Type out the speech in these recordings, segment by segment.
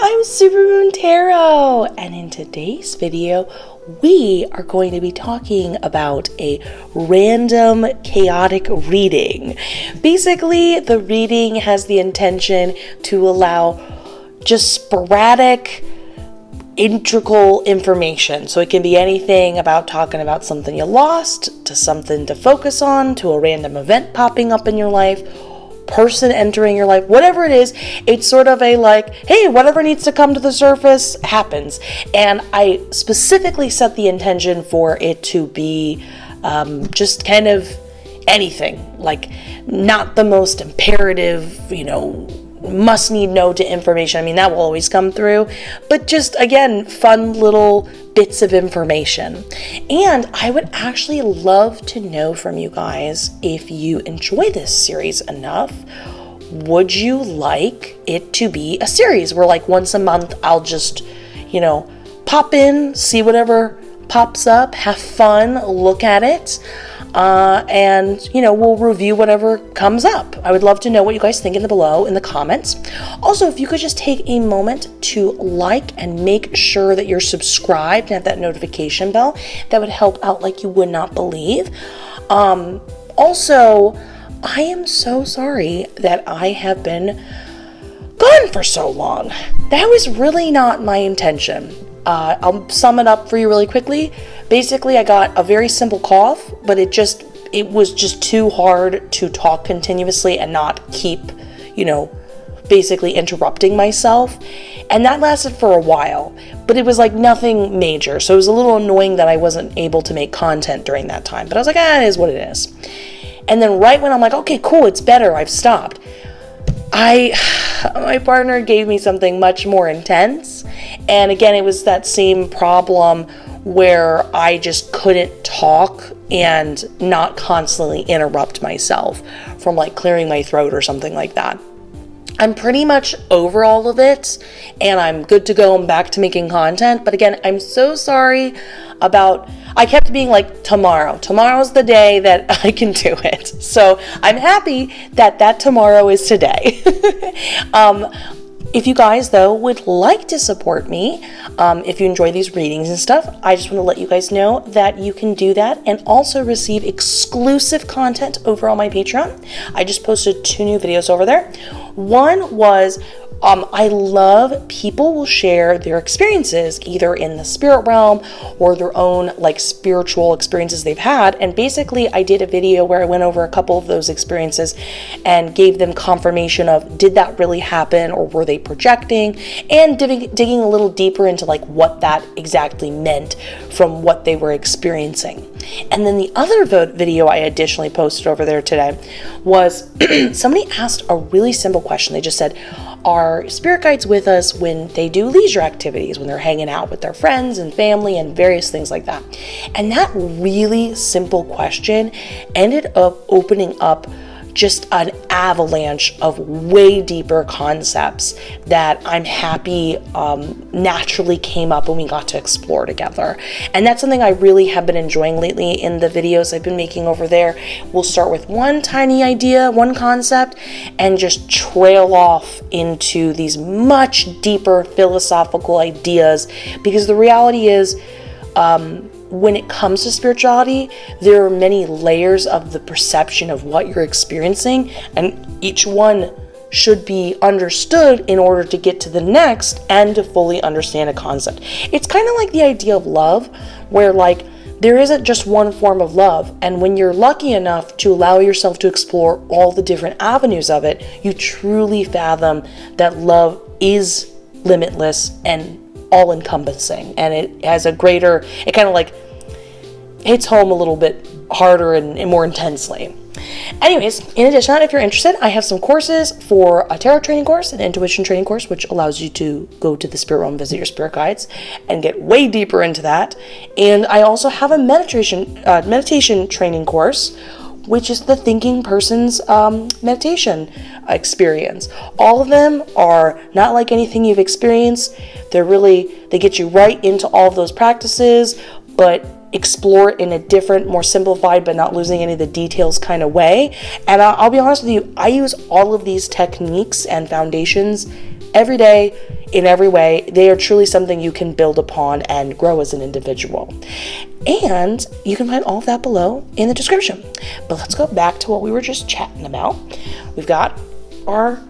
I'm Supermoon Tarot, and in today's video, we are going to be talking about a random chaotic reading. Basically, the reading has the intention to allow just sporadic, integral information. So it can be anything about talking about something you lost, to something to focus on, to a random event popping up in your life, person entering your life, whatever it is. It's sort of a like, hey, whatever needs to come to the surface happens. And I specifically set the intention for it to be just kind of anything, like not the most imperative, must need know to information. I mean, that will always come through, but just again, fun little bits of information. And I would actually love to know from you guys, if you enjoy this series enough, would you like it to be a series where like once a month I'll just, pop in, see whatever pops up, have fun, look at it, and we'll review whatever comes up. I would love to know what you guys think in the comments. Also, if you could just take a moment to like and make sure that you're subscribed and have that notification bell, that would help out like you would not believe. Also, I am so sorry that I have been gone for so long. That was really not my intention. I'll sum it up for you really quickly. Basically, I got a very simple cough, but it was just too hard to talk continuously and not keep, basically interrupting myself. And that lasted for a while, but it was like nothing major. So it was a little annoying that I wasn't able to make content during that time. But I was like, it is what it is. And then right when I'm like, okay, cool, it's better, I've stopped, my partner gave me something much more intense. And again, it was that same problem where I just couldn't talk and not constantly interrupt myself from like clearing my throat or something like that. I'm pretty much over all of it and I'm good to go. I'm back to making content. But again, I'm so sorry about, I kept being like, tomorrow's the day that I can do it. So I'm happy that tomorrow is today. If you guys, though, would like to support me, if you enjoy these readings and stuff, I just want to let you guys know that you can do that and also receive exclusive content over on my Patreon. I just posted 2 new videos over there. One was, I love people will share their experiences either in the spirit realm or their own like spiritual experiences they've had. And basically I did a video where I went over a couple of those experiences and gave them confirmation of, did that really happen or were they projecting, and digging a little deeper into like what that exactly meant from what they were experiencing. And then the other video I additionally posted over there today was somebody asked a really simple question. They just said, are spirit guides with us when they do leisure activities, when they're hanging out with their friends and family and various things like that? And that really simple question ended up opening up just an avalanche of way deeper concepts that I'm happy naturally came up when we got to explore together. And that's something I really have been enjoying lately in the videos I've been making over there. We'll start with one tiny idea, one concept, and just trail off into these much deeper philosophical ideas, because the reality is, when it comes to spirituality, there are many layers of the perception of what you're experiencing, and each one should be understood in order to get to the next and to fully understand a concept. It's kind of like the idea of love, where like there isn't just one form of love, and when you're lucky enough to allow yourself to explore all the different avenues of it, you truly fathom that love is limitless and all-encompassing, and it has a greater, it kind of like hits home a little bit harder and more intensely. Anyways, in addition to that, if you're interested, I have some courses for a tarot training course, an intuition training course, which allows you to go to the spirit realm, visit your spirit guides, and get way deeper into that. And I also have a meditation training course, which is the thinking person's meditation experience. All of them are not like anything you've experienced. They get you right into all of those practices, but explore it in a different, more simplified, but not losing any of the details kind of way. And I'll be honest with you, I use all of these techniques and foundations every day in every way. They are truly something you can build upon and grow as an individual. And you can find all of that below in the description. But let's go back to what we were just chatting about. We've got our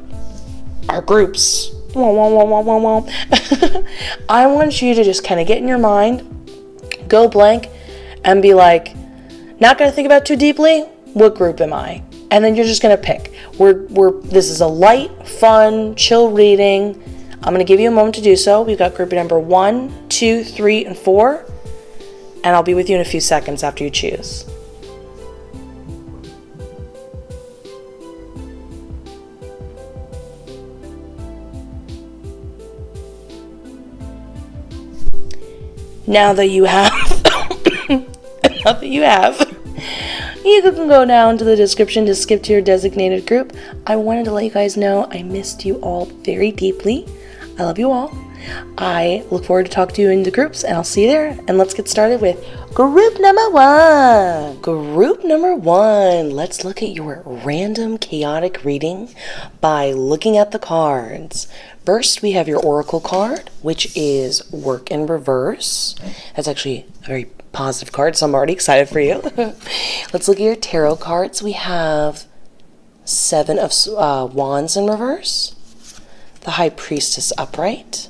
groups. I want you to just kind of get in your mind, go blank, and be like, not going to think about too deeply, what group am I? And then you're just going to pick. This is a light, fun, chill reading. I'm going to give you a moment to do so. We've got group number 1, 2, 3, and 4. And I'll be with you in a few seconds after you choose. Now that you have, you can go down to the description to skip to your designated group. I wanted to let you guys know I missed you all very deeply. I love you all. I look forward to talking to you in the groups, and I'll see you there. And let's get started with group number 1. Group number 1. Let's look at your random chaotic reading by looking at the cards. First, we have your Oracle card, which is Work in Reverse. That's actually a very positive card, so I'm already excited for you. Let's look at your tarot cards. We have 7 of Wands in reverse, the High Priestess upright,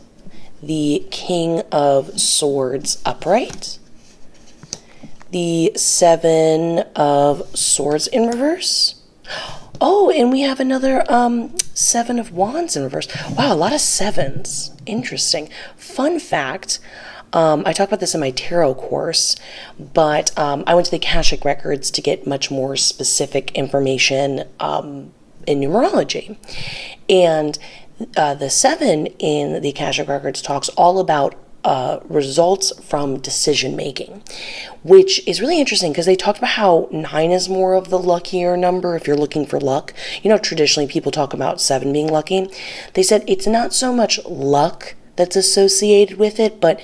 the King of Swords upright, the 7 of Swords in reverse. Oh, and we have another 7 of Wands in reverse. Wow, a lot of 7s. Interesting. Fun fact, I talk about this in my tarot course, but I went to the Akashic Records to get much more specific information in numerology. And the 7 in the Akashic Records talks all about results from decision making, which is really interesting because they talked about how 9 is more of the luckier number if you're looking for luck. You know, traditionally people talk about 7 being lucky. They said it's not so much luck that's associated with it, but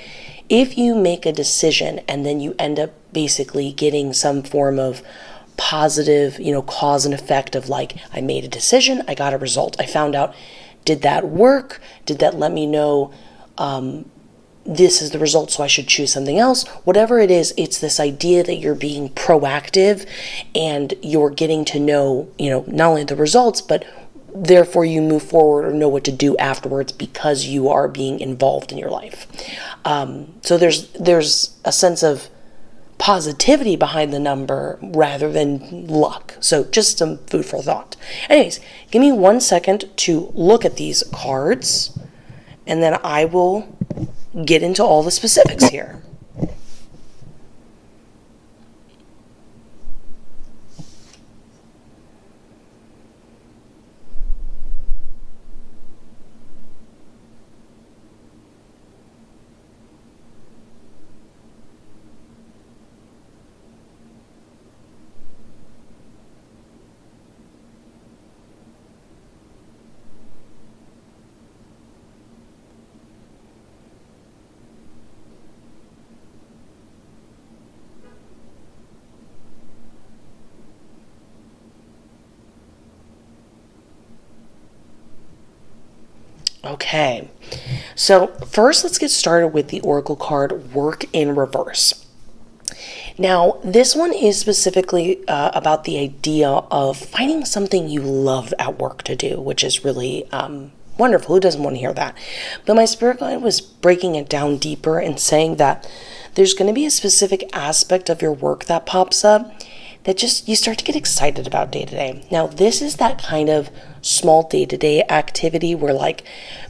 if you make a decision and then you end up basically getting some form of positive, cause and effect of like, I made a decision, I got a result, I found out, did that work? Did that let me know this is the result, so I should choose something else? Whatever it is, it's this idea that you're being proactive and you're getting to know, not only the results, but therefore you move forward or know what to do afterwards because you are being involved in your life. So there's a sense of positivity behind the number rather than luck. So just some food for thought. Anyways, give me 1 second to look at these cards, and then I will get into all the specifics here. Okay, so first let's get started with the Oracle card, Work in Reverse. Now, this one is specifically about the idea of finding something you love at work to do, which is really wonderful. Who doesn't want to hear that? But my spirit guide was breaking it down deeper and saying that there's going to be a specific aspect of your work that pops up that just you start to get excited about day to day. Now, this is that kind of small day-to-day activity where like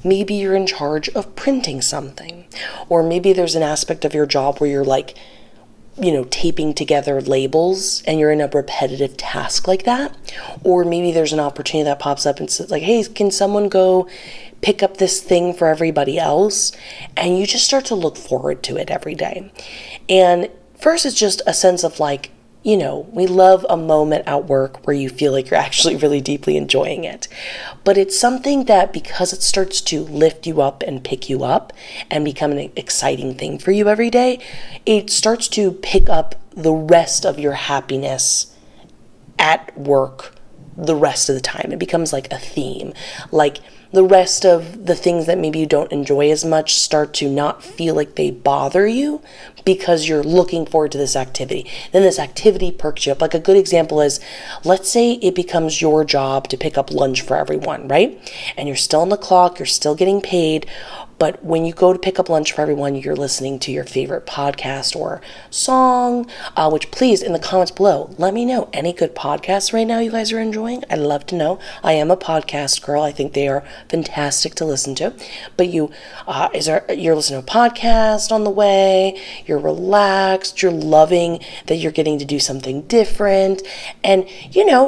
maybe you're in charge of printing something, or maybe there's an aspect of your job where you're like, taping together labels and you're in a repetitive task like that. Or maybe there's an opportunity that pops up and says like, hey, can someone go pick up this thing for everybody else? And you just start to look forward to it every day. And first it's just a sense of like, we love a moment at work where you feel like you're actually really deeply enjoying it. But it's something that, because it starts to lift you up and pick you up and become an exciting thing for you every day, it starts to pick up the rest of your happiness at work the rest of the time. It becomes like a theme. Like the rest of the things that maybe you don't enjoy as much start to not feel like they bother you because you're looking forward to this activity. Then this activity perks you up. Like a good example is, let's say it becomes your job to pick up lunch for everyone, right? And you're still on the clock, you're still getting paid, but when you go to pick up lunch for everyone, you're listening to your favorite podcast or song, which please, in the comments below, let me know any good podcasts right now you guys are enjoying. I'd love to know. I am a podcast girl. I think they are fantastic to listen to. But you're listening to a podcast on the way, you're relaxed, you're loving that you're getting to do something different. And,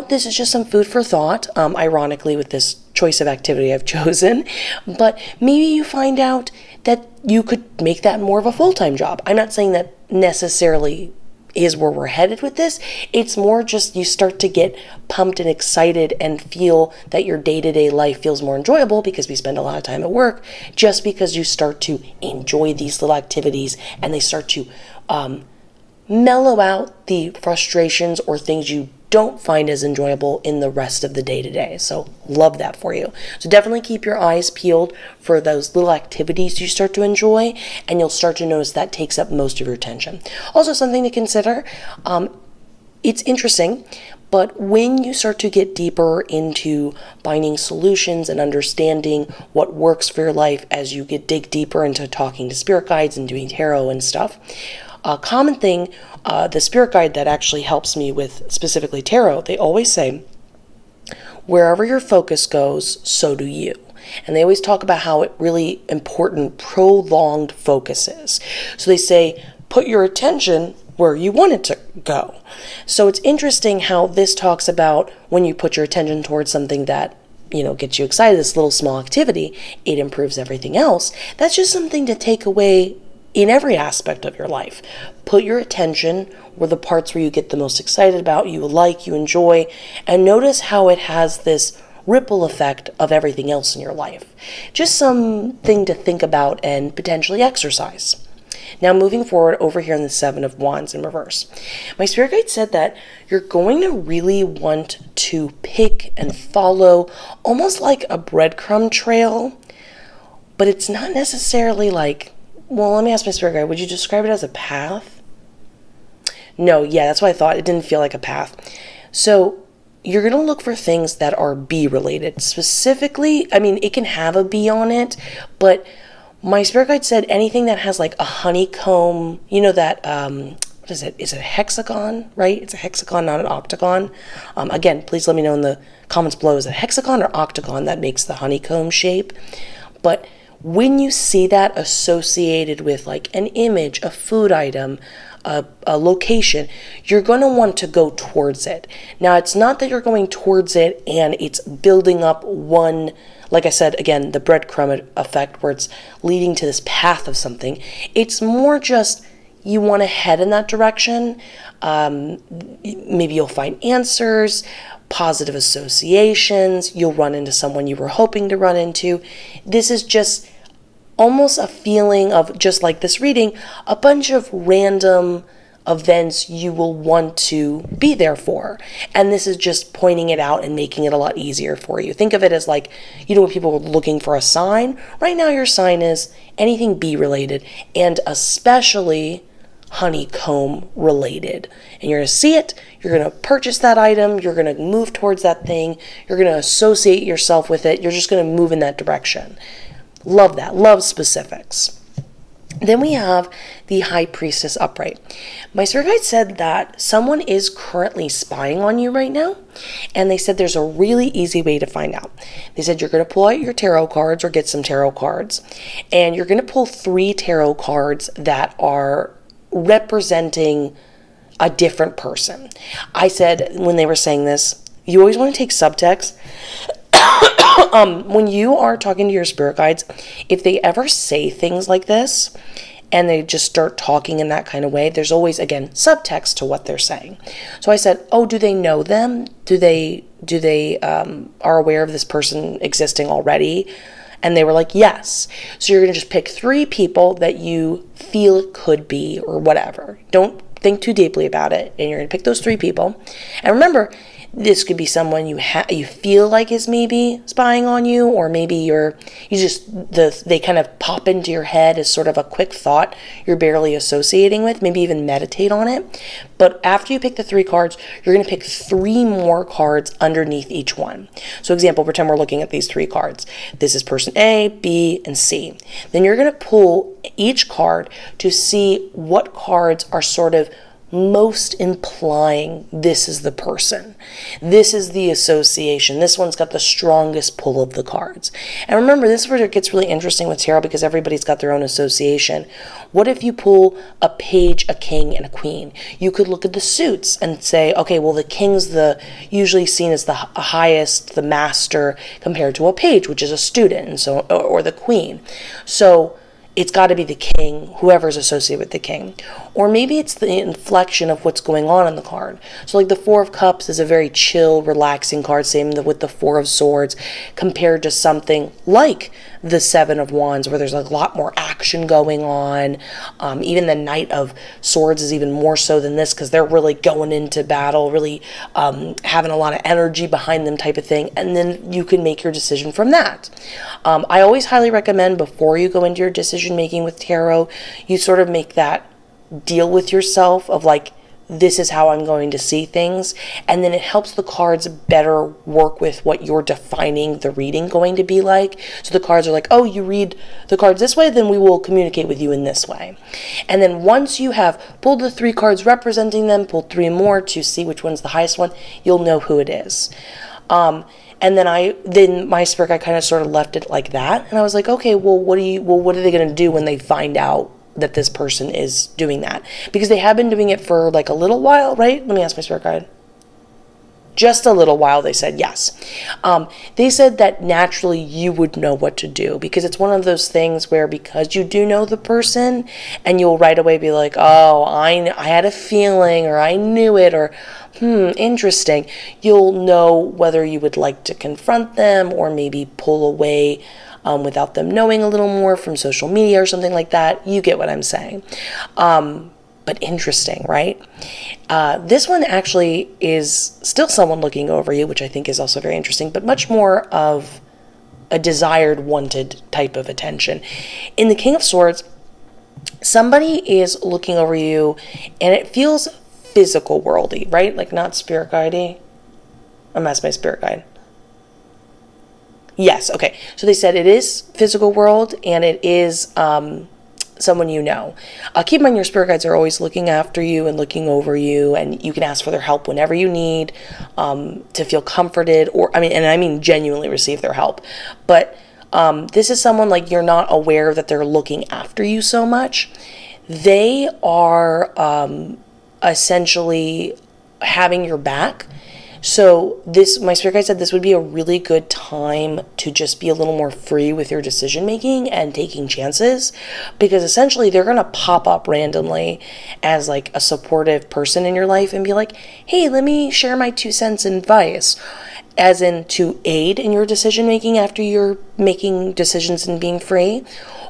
this is just some food for thought, ironically, with this choice of activity I've chosen, but maybe you find out that you could make that more of a full-time job. I'm not saying that necessarily is where we're headed with this. It's more just you start to get pumped and excited and feel that your day-to-day life feels more enjoyable because we spend a lot of time at work, just because you start to enjoy these little activities and they start to mellow out the frustrations or things you don't find as enjoyable in the rest of the day-to-day. So love that for you. So definitely keep your eyes peeled for those little activities you start to enjoy, and you'll start to notice that takes up most of your attention. Also, something to consider, it's interesting, but when you start to get deeper into finding solutions and understanding what works for your life as you dig deeper into talking to spirit guides and doing tarot and stuff, a common thing, the spirit guide that actually helps me with specifically tarot, they always say, wherever your focus goes, so do you. And they always talk about how really important prolonged focus is. So they say, put your attention where you want it to go. So it's interesting how this talks about when you put your attention towards something that gets you excited, this little small activity, it improves everything else. That's just something to take away in every aspect of your life. Put your attention where the parts where you get the most excited about, you like, you enjoy, and notice how it has this ripple effect of everything else in your life. Just something to think about and potentially exercise. Now moving forward over here in the Seven of Wands in reverse. My spirit guide said that you're going to really want to pick and follow almost like a breadcrumb trail, but it's not necessarily like, well, let me ask my spirit guide, would you describe it as a path? No, yeah, that's what I thought. It didn't feel like a path. So you're going to look for things that are bee related. Specifically, it can have a bee on it, but my spirit guide said anything that has like a honeycomb, that, what is it? Is it a hexagon, right? It's a hexagon, not an octagon. Again, please let me know in the comments below, is it a hexagon or octagon that makes the honeycomb shape? But when you see that associated with like an image, a food item, a location, you're going to want to go towards it. Now, it's not that you're going towards it and it's building up one, like I said, again, the breadcrumb effect where it's leading to this path of something. It's more just you want to head in that direction. Maybe you'll find answers, positive associations. You'll run into someone you were hoping to run into. This is just almost a feeling of, just like this reading, a bunch of random events you will want to be there for. And this is just pointing it out and making it a lot easier for you. Think of it as like, when people are looking for a sign, right now your sign is anything bee related, and especially honeycomb related. And you're going to see it, you're going to purchase that item, you're going to move towards that thing, you're going to associate yourself with it, you're just going to move in that direction. Love that. Love specifics. Then we have the High Priestess upright. My spirit guide said that someone is currently spying on you right now, and they said there's a really easy way to find out. They said you're going to pull out your tarot cards or get some tarot cards, and you're going to pull 3 tarot cards that are representing a different person. I said when they were saying this, you always want to take subtext. When you are talking to your spirit guides, if they ever say things like this and they just start talking in that kind of way, there's always, again, subtext to what they're saying. So I said, oh, do they know them? Do they are aware of this person existing already? And they were like, yes. So you're going to just pick 3 people that you feel it could be or whatever. Don't think too deeply about it. And you're going to pick those 3 people. And remember, This could be someone you feel like is maybe spying on you, or maybe they kind of pop into your head as sort of a quick thought you're barely associating with. Maybe even meditate on it. But after you pick the 3 cards, you're going to pick 3 more cards underneath each one. So example, pretend we're looking at these 3 cards. This is person A, B, and C. Then you're going to pull each card to see what cards are sort of most implying this is the person. This is the association. This one's got the strongest pull of the cards. And remember, this is where it gets really interesting with tarot, because everybody's got their own association. What if you pull a page, a king, and a queen? You could look at the suits and say, okay, well, the king's usually seen as the highest, the master, compared to a page, which is a student, and so, or the queen. So it's got to be the king, whoever's associated with the king. Or maybe it's the inflection of what's going on in the card. So like the 4 of Cups is a very chill, relaxing card, same with the 4 of Swords, compared to something like the 7 of Wands, where there's a lot more action going on. Even the Knight of Swords is even more so than this, because they're really going into battle, really having a lot of energy behind them type of thing. And then you can make your decision from that. I always highly recommend, before you go into your decision making with tarot, you sort of make that deal with yourself of like, this is how I'm going to see things. And then it helps the cards better work with what you're defining the reading going to be like. So the cards are like, oh, you read the cards this way, then we will communicate with you in this way. And then once you have pulled the 3 cards representing them, pulled 3 more to see which one's the highest one, you'll know who it is. And then my spirit guide kind of sort of left it like that. And I was like, okay, what are they going to do when they find out that this person is doing that? Because they have been doing it for like a little while, right? Let me ask my spirit guide. Just a little while, they said, yes. They said that naturally you would know what to do, because it's one of those things where, because you do know the person, and you'll right away be like, oh, I had a feeling, or I knew it, or interesting. You'll know whether you would like to confront them or maybe pull away without them knowing a little more from social media or something like that. You get what I'm saying. But interesting, right? This one actually is still someone looking over you, which I think is also very interesting, but much more of a desired, wanted type of attention. In the King of Swords, somebody is looking over you, and it feels physical worldy, right? Like not spirit guide-y. I'm asking my spirit guide. Yes, okay. So they said it is physical world, and it is someone you know. Keep in mind, your spirit guides are always looking after you and looking over you, and you can ask for their help whenever you need to feel comforted, or I mean genuinely receive their help. But this is someone like you're not aware that they're looking after you so much. They are essentially having your back. So my spirit guide said this would be a really good time to just be a little more free with your decision making and taking chances, because essentially they're going to pop up randomly as like a supportive person in your life and be like, hey, let me share my 2 cents in advice, as in to aid in your decision making after you're making decisions and being free.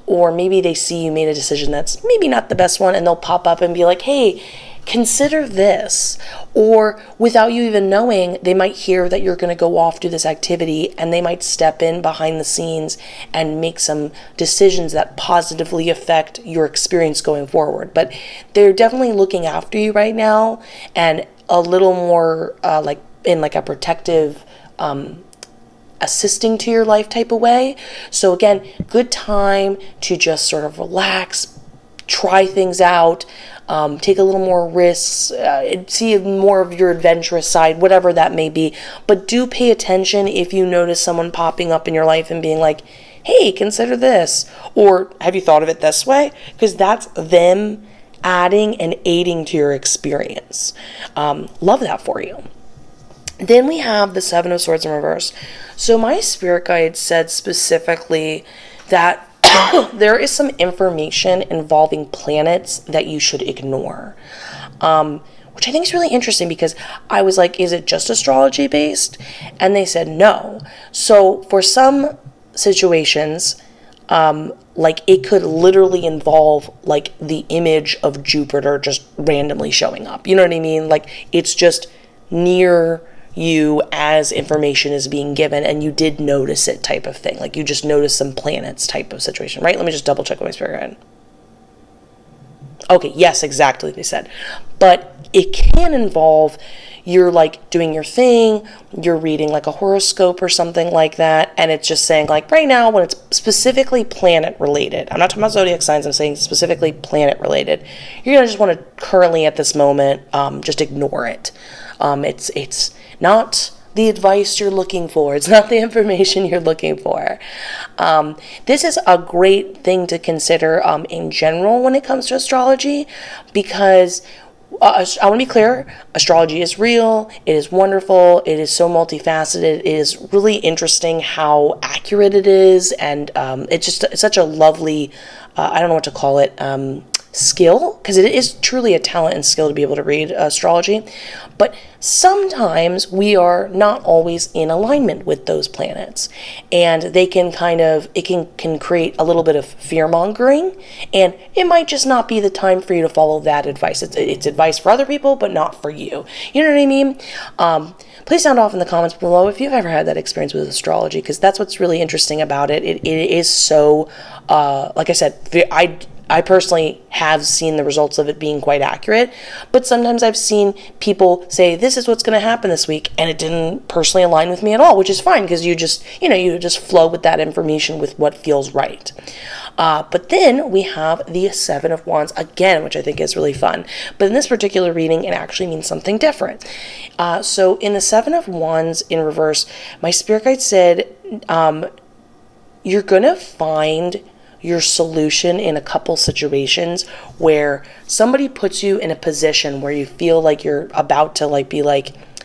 Or maybe they see you made a decision that's maybe not the best one, and they'll pop up and be like, hey, consider this. Or without you even knowing, they might hear that you're going to go off to this activity, and they might step in behind the scenes and make some decisions that positively affect your experience going forward. But they're definitely looking after you right now, and a little more like in like a protective assisting to your life type of way. So again, good time to just sort of relax, try things out, take a little more risks, see more of your adventurous side, whatever that may be. But do pay attention if you notice someone popping up in your life and being like, hey, consider this, or have you thought of it this way? Because that's them adding and aiding to your experience. Love that for you. Then we have the 7 of Swords in reverse. So my spirit guide said specifically that there is some information involving planets that you should ignore, which I think is really interesting, because I was like, is it just astrology based? And they said no. So for some situations, like it could literally involve like the image of Jupiter just randomly showing up. You know what I mean? Like it's just near you as information is being given and you did notice it type of thing. Like you just noticed some planets type of situation, right? Let me just double check with my spirit guide. Okay, yes, exactly, they said. But it can involve you're like doing your thing, you're reading like a horoscope or something like that, and it's just saying like right now when it's specifically planet related, I'm not talking about zodiac signs, I'm saying specifically planet related, you're going to just want to currently at this moment just ignore it. It's not the advice you're looking for. It's not the information you're looking for. This is a great thing to consider in general when it comes to astrology, because I want to be clear, astrology is real, it is wonderful, it is so multifaceted, it is really interesting how accurate it is, and it's such a lovely, I don't know what to call it, skill, because it is truly a talent and skill to be able to read astrology, but sometimes we are not always in alignment with those planets, and they can it can create a little bit of fear-mongering, and it might just not be the time for you to follow that advice. It's advice for other people, but not for you. You know what I mean? Please sound off in the comments below if you've ever had that experience with astrology, because that's what's really interesting about it. It is so, like I said, I personally have seen the results of it being quite accurate, but sometimes I've seen people say, this is what's going to happen this week, and it didn't personally align with me at all, which is fine, because you just flow with that information with what feels right. But then we have the Seven of Wands again, which I think is really fun. But in this particular reading, it actually means something different. So in the Seven of Wands in reverse, my spirit guide said, you're going to find your solution in a couple situations where somebody puts you in a position where you feel like you're about to be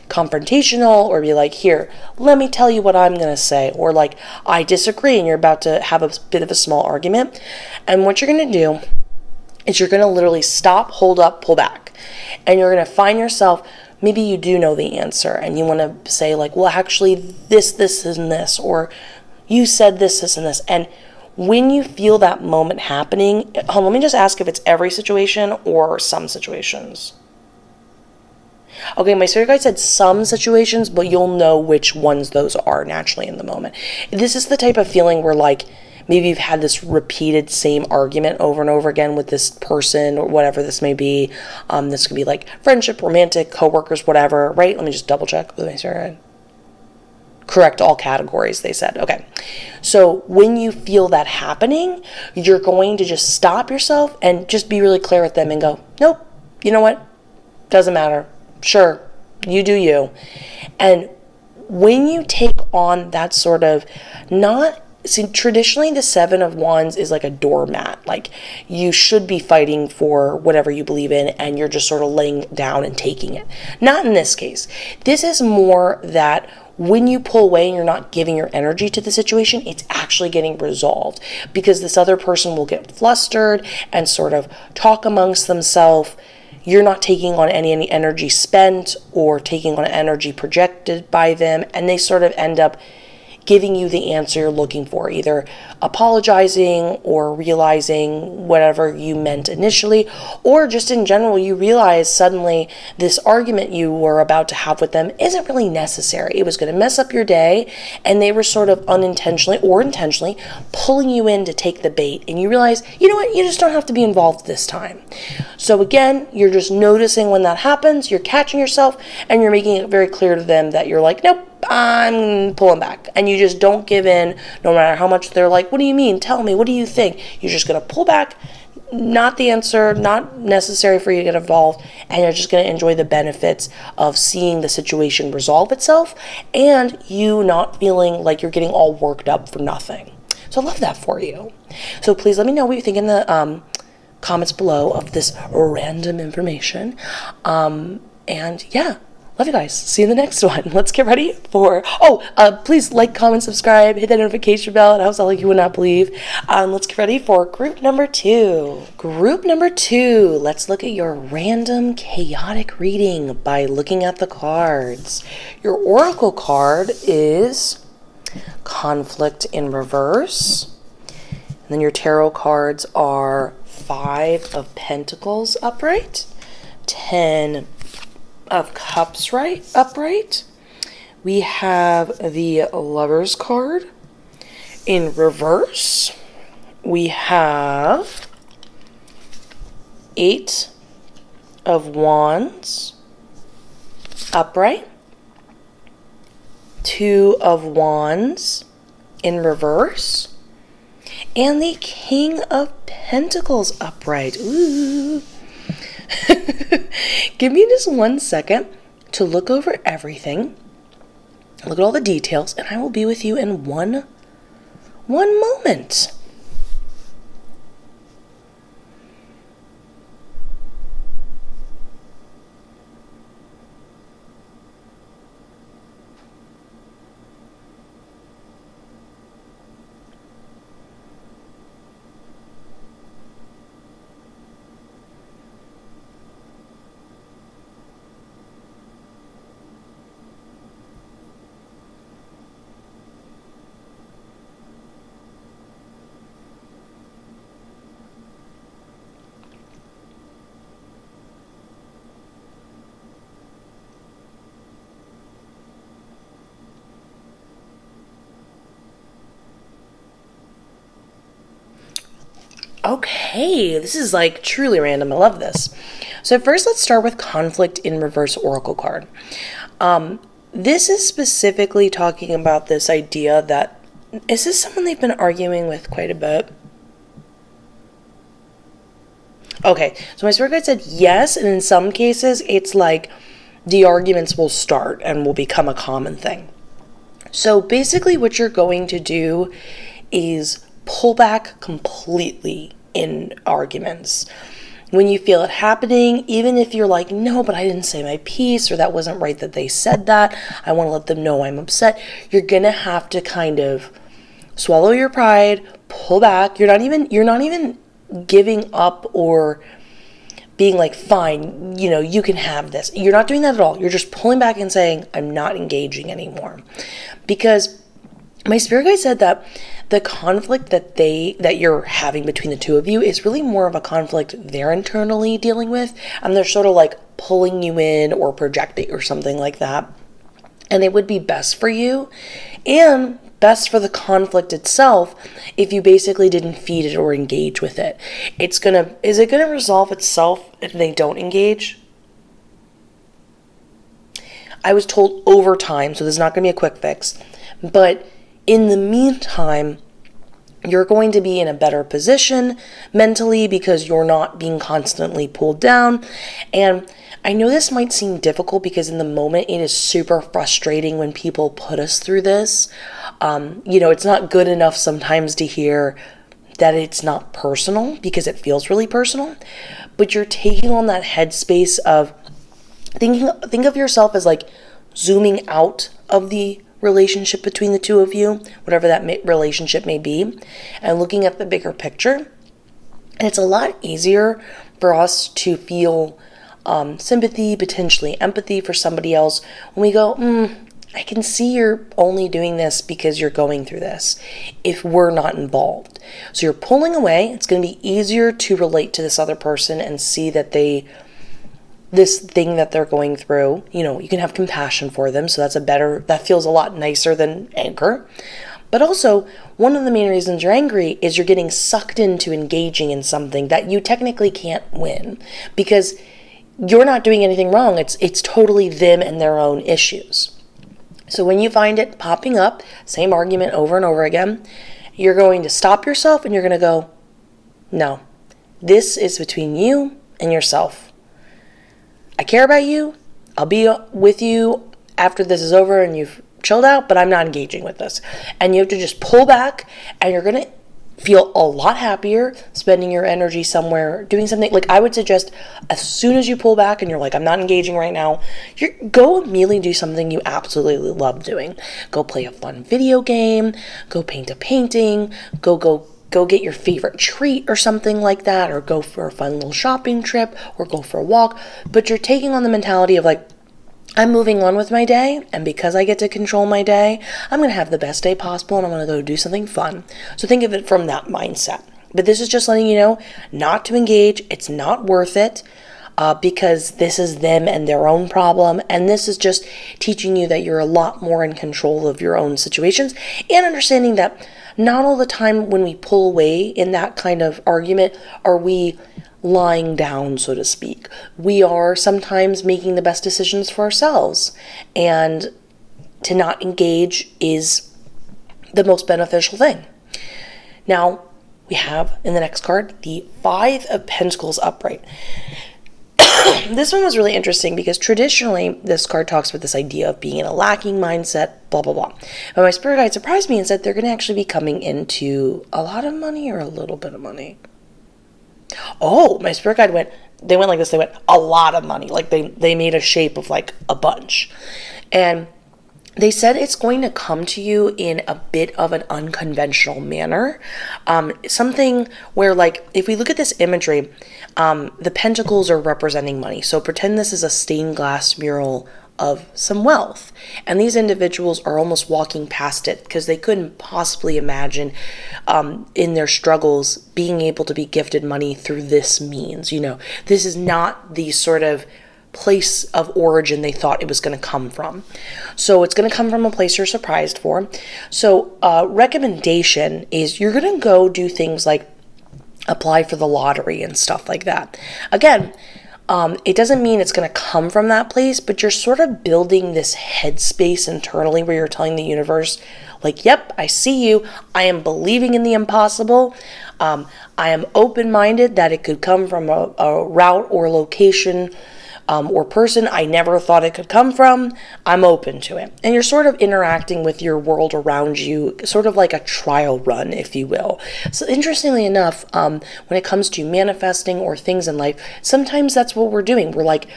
confrontational, or be like, here, let me tell you what I'm going to say, or like, I disagree, and you're about to have a bit of a small argument. And what you're going to do is you're going to literally stop, hold up, pull back, and you're going to find yourself, maybe you do know the answer and you want to say like, well, actually this and this, or you said this and this. And when you feel that moment happening, let me just ask if it's every situation or some situations. Okay, my spirit guide said some situations, but you'll know which ones those are naturally in the moment. This is the type of feeling where maybe you've had this repeated same argument over and over again with this person, or whatever this may be. This could be like friendship, romantic, coworkers, whatever, right? Let me just double check with my spirit guide. Correct all categories, they said. Okay. So when you feel that happening, you're going to just stop yourself and just be really clear with them and go, nope, you know what? Doesn't matter. Sure, you do you. And when you take on that sort of traditionally the Seven of Wands is like a doormat. Like you should be fighting for whatever you believe in, and you're just sort of laying down and taking it. Not in this case. This is more that when you pull away and you're not giving your energy to the situation, it's actually getting resolved, because this other person will get flustered and sort of talk amongst themselves. You're not taking on any energy spent or taking on energy projected by them, and they sort of end up giving you the answer you're looking for, either apologizing or realizing whatever you meant initially, or just in general, you realize suddenly this argument you were about to have with them isn't really necessary. It was going to mess up your day, and they were sort of unintentionally or intentionally pulling you in to take the bait, and you realize, you know what, you just don't have to be involved this time. So again, you're just noticing when that happens, you're catching yourself, and you're making it very clear to them that you're like, nope, I'm pulling back. And you just don't give in, no matter how much they're like, what do you mean? Tell me, what do you think? You're just going to pull back, not the answer, not necessary for you to get involved, and you're just going to enjoy the benefits of seeing the situation resolve itself, and you not feeling like you're getting all worked up for nothing. So I love that for you. So please let me know what you think in the comments below of this random information. And yeah, love you guys. See you in the next one. Let's get ready for, please like, comment, subscribe, hit that notification bell. It helps out like you would not believe. Let's get ready for group number 2. Group number 2, let's look at your random chaotic reading by looking at the cards. Your oracle card is Conflict in reverse. And then your tarot cards are 5 of Pentacles upright, 10 of Cups upright, We have the Lover's card. In reverse, we have 8 of Wands upright, 2 of Wands in reverse, and the King of Pentacles upright. Ooh. Give me just 1 second to look over everything, look at all the details, and I will be with you in one moment. Okay, this is like truly random. I love this. So first, let's start with Conflict in Reverse Oracle card. This is specifically talking about this idea that, is this someone they've been arguing with quite a bit? Okay, so my spirit guide said yes, and in some cases, it's like the arguments will start and will become a common thing. So basically what you're going to do is pull back completely in arguments. When you feel it happening, even if you're like, no, but I didn't say my piece, or that wasn't right that they said that, I want to let them know I'm upset, you're gonna have to kind of swallow your pride, pull back. You're not even giving up or being like, fine, you can have this. You're not doing that at all. You're just pulling back and saying, I'm not engaging anymore. Because my spirit guide said that the conflict that you're having between the two of you is really more of a conflict they're internally dealing with, and they're sort of like pulling you in or projecting or something like that. And it would be best for you and best for the conflict itself if you basically didn't feed it or engage with it. Is it gonna resolve itself if they don't engage? I was told over time, so this is not gonna be a quick fix, but in the meantime, you're going to be in a better position mentally because you're not being constantly pulled down. And I know this might seem difficult because in the moment it is super frustrating when people put us through this. It's not good enough sometimes to hear that it's not personal because it feels really personal. But you're taking on that headspace of think of yourself as like zooming out of the relationship between the two of you, whatever that relationship may be, and looking at the bigger picture. And it's a lot easier for us to feel sympathy, potentially empathy for somebody else when we go, I can see you're only doing this because you're going through this, if we're not involved. So you're pulling away. It's going to be easier to relate to this other person and see that this thing that they're going through, you can have compassion for them. So that feels a lot nicer than anger. But also, one of the main reasons you're angry is you're getting sucked into engaging in something that you technically can't win because you're not doing anything wrong. It's totally them and their own issues. So when you find it popping up, same argument over and over again, you're going to stop yourself and you're going to go, no, this is between you and yourself. I care about you. I'll be with you after this is over and you've chilled out, but I'm not engaging with this. And you have to just pull back, and you're going to feel a lot happier spending your energy somewhere doing something. Like I would suggest as soon as you pull back and you're like, I'm not engaging right now, go immediately do something you absolutely love doing. Go play a fun video game, go paint a painting, go get your favorite treat or something like that, or go for a fun little shopping trip, or go for a walk. But you're taking on the mentality of like, I'm moving on with my day, and because I get to control my day, I'm going to have the best day possible, and I'm going to go do something fun. So think of it from that mindset. But this is just letting you know not to engage. It's not worth it. because this is them and their own problem. And this is just teaching you that you're a lot more in control of your own situations, and understanding that not all the time when we pull away in that kind of argument are we lying down, so to speak. We are sometimes making the best decisions for ourselves, and to not engage is the most beneficial thing. Now, we have in the next card the Five of Pentacles upright. This one was really interesting because traditionally this card talks about this idea of being in a lacking mindset, blah, blah, blah. But my spirit guide surprised me and said they're going to actually be coming into a lot of money or a little bit of money. Oh, my spirit guide went like this. They went a lot of money. Like they made a shape of like a bunch. And they said it's going to come to you in a bit of an unconventional manner. Something where, like, if we look at this imagery, the pentacles are representing money. So pretend this is a stained glass mural of some wealth. And these individuals are almost walking past it because they couldn't possibly imagine in their struggles being able to be gifted money through this means. You know, this is not the sort of place of origin they thought it was going to come from. So it's going to come from a place you're surprised for. So recommendation is you're going to go do things like apply for the lottery and stuff like that. Again, it doesn't mean it's going to come from that place, but you're sort of building this headspace internally where you're telling the universe, like, yep, I see you. I am believing in the impossible. I am open-minded that it could come from a route or location or person I never thought it could come from. I'm open to it. And you're sort of interacting with your world around you, sort of like a trial run, if you will. So interestingly enough, when it comes to manifesting or things in life, sometimes that's what we're doing. We're like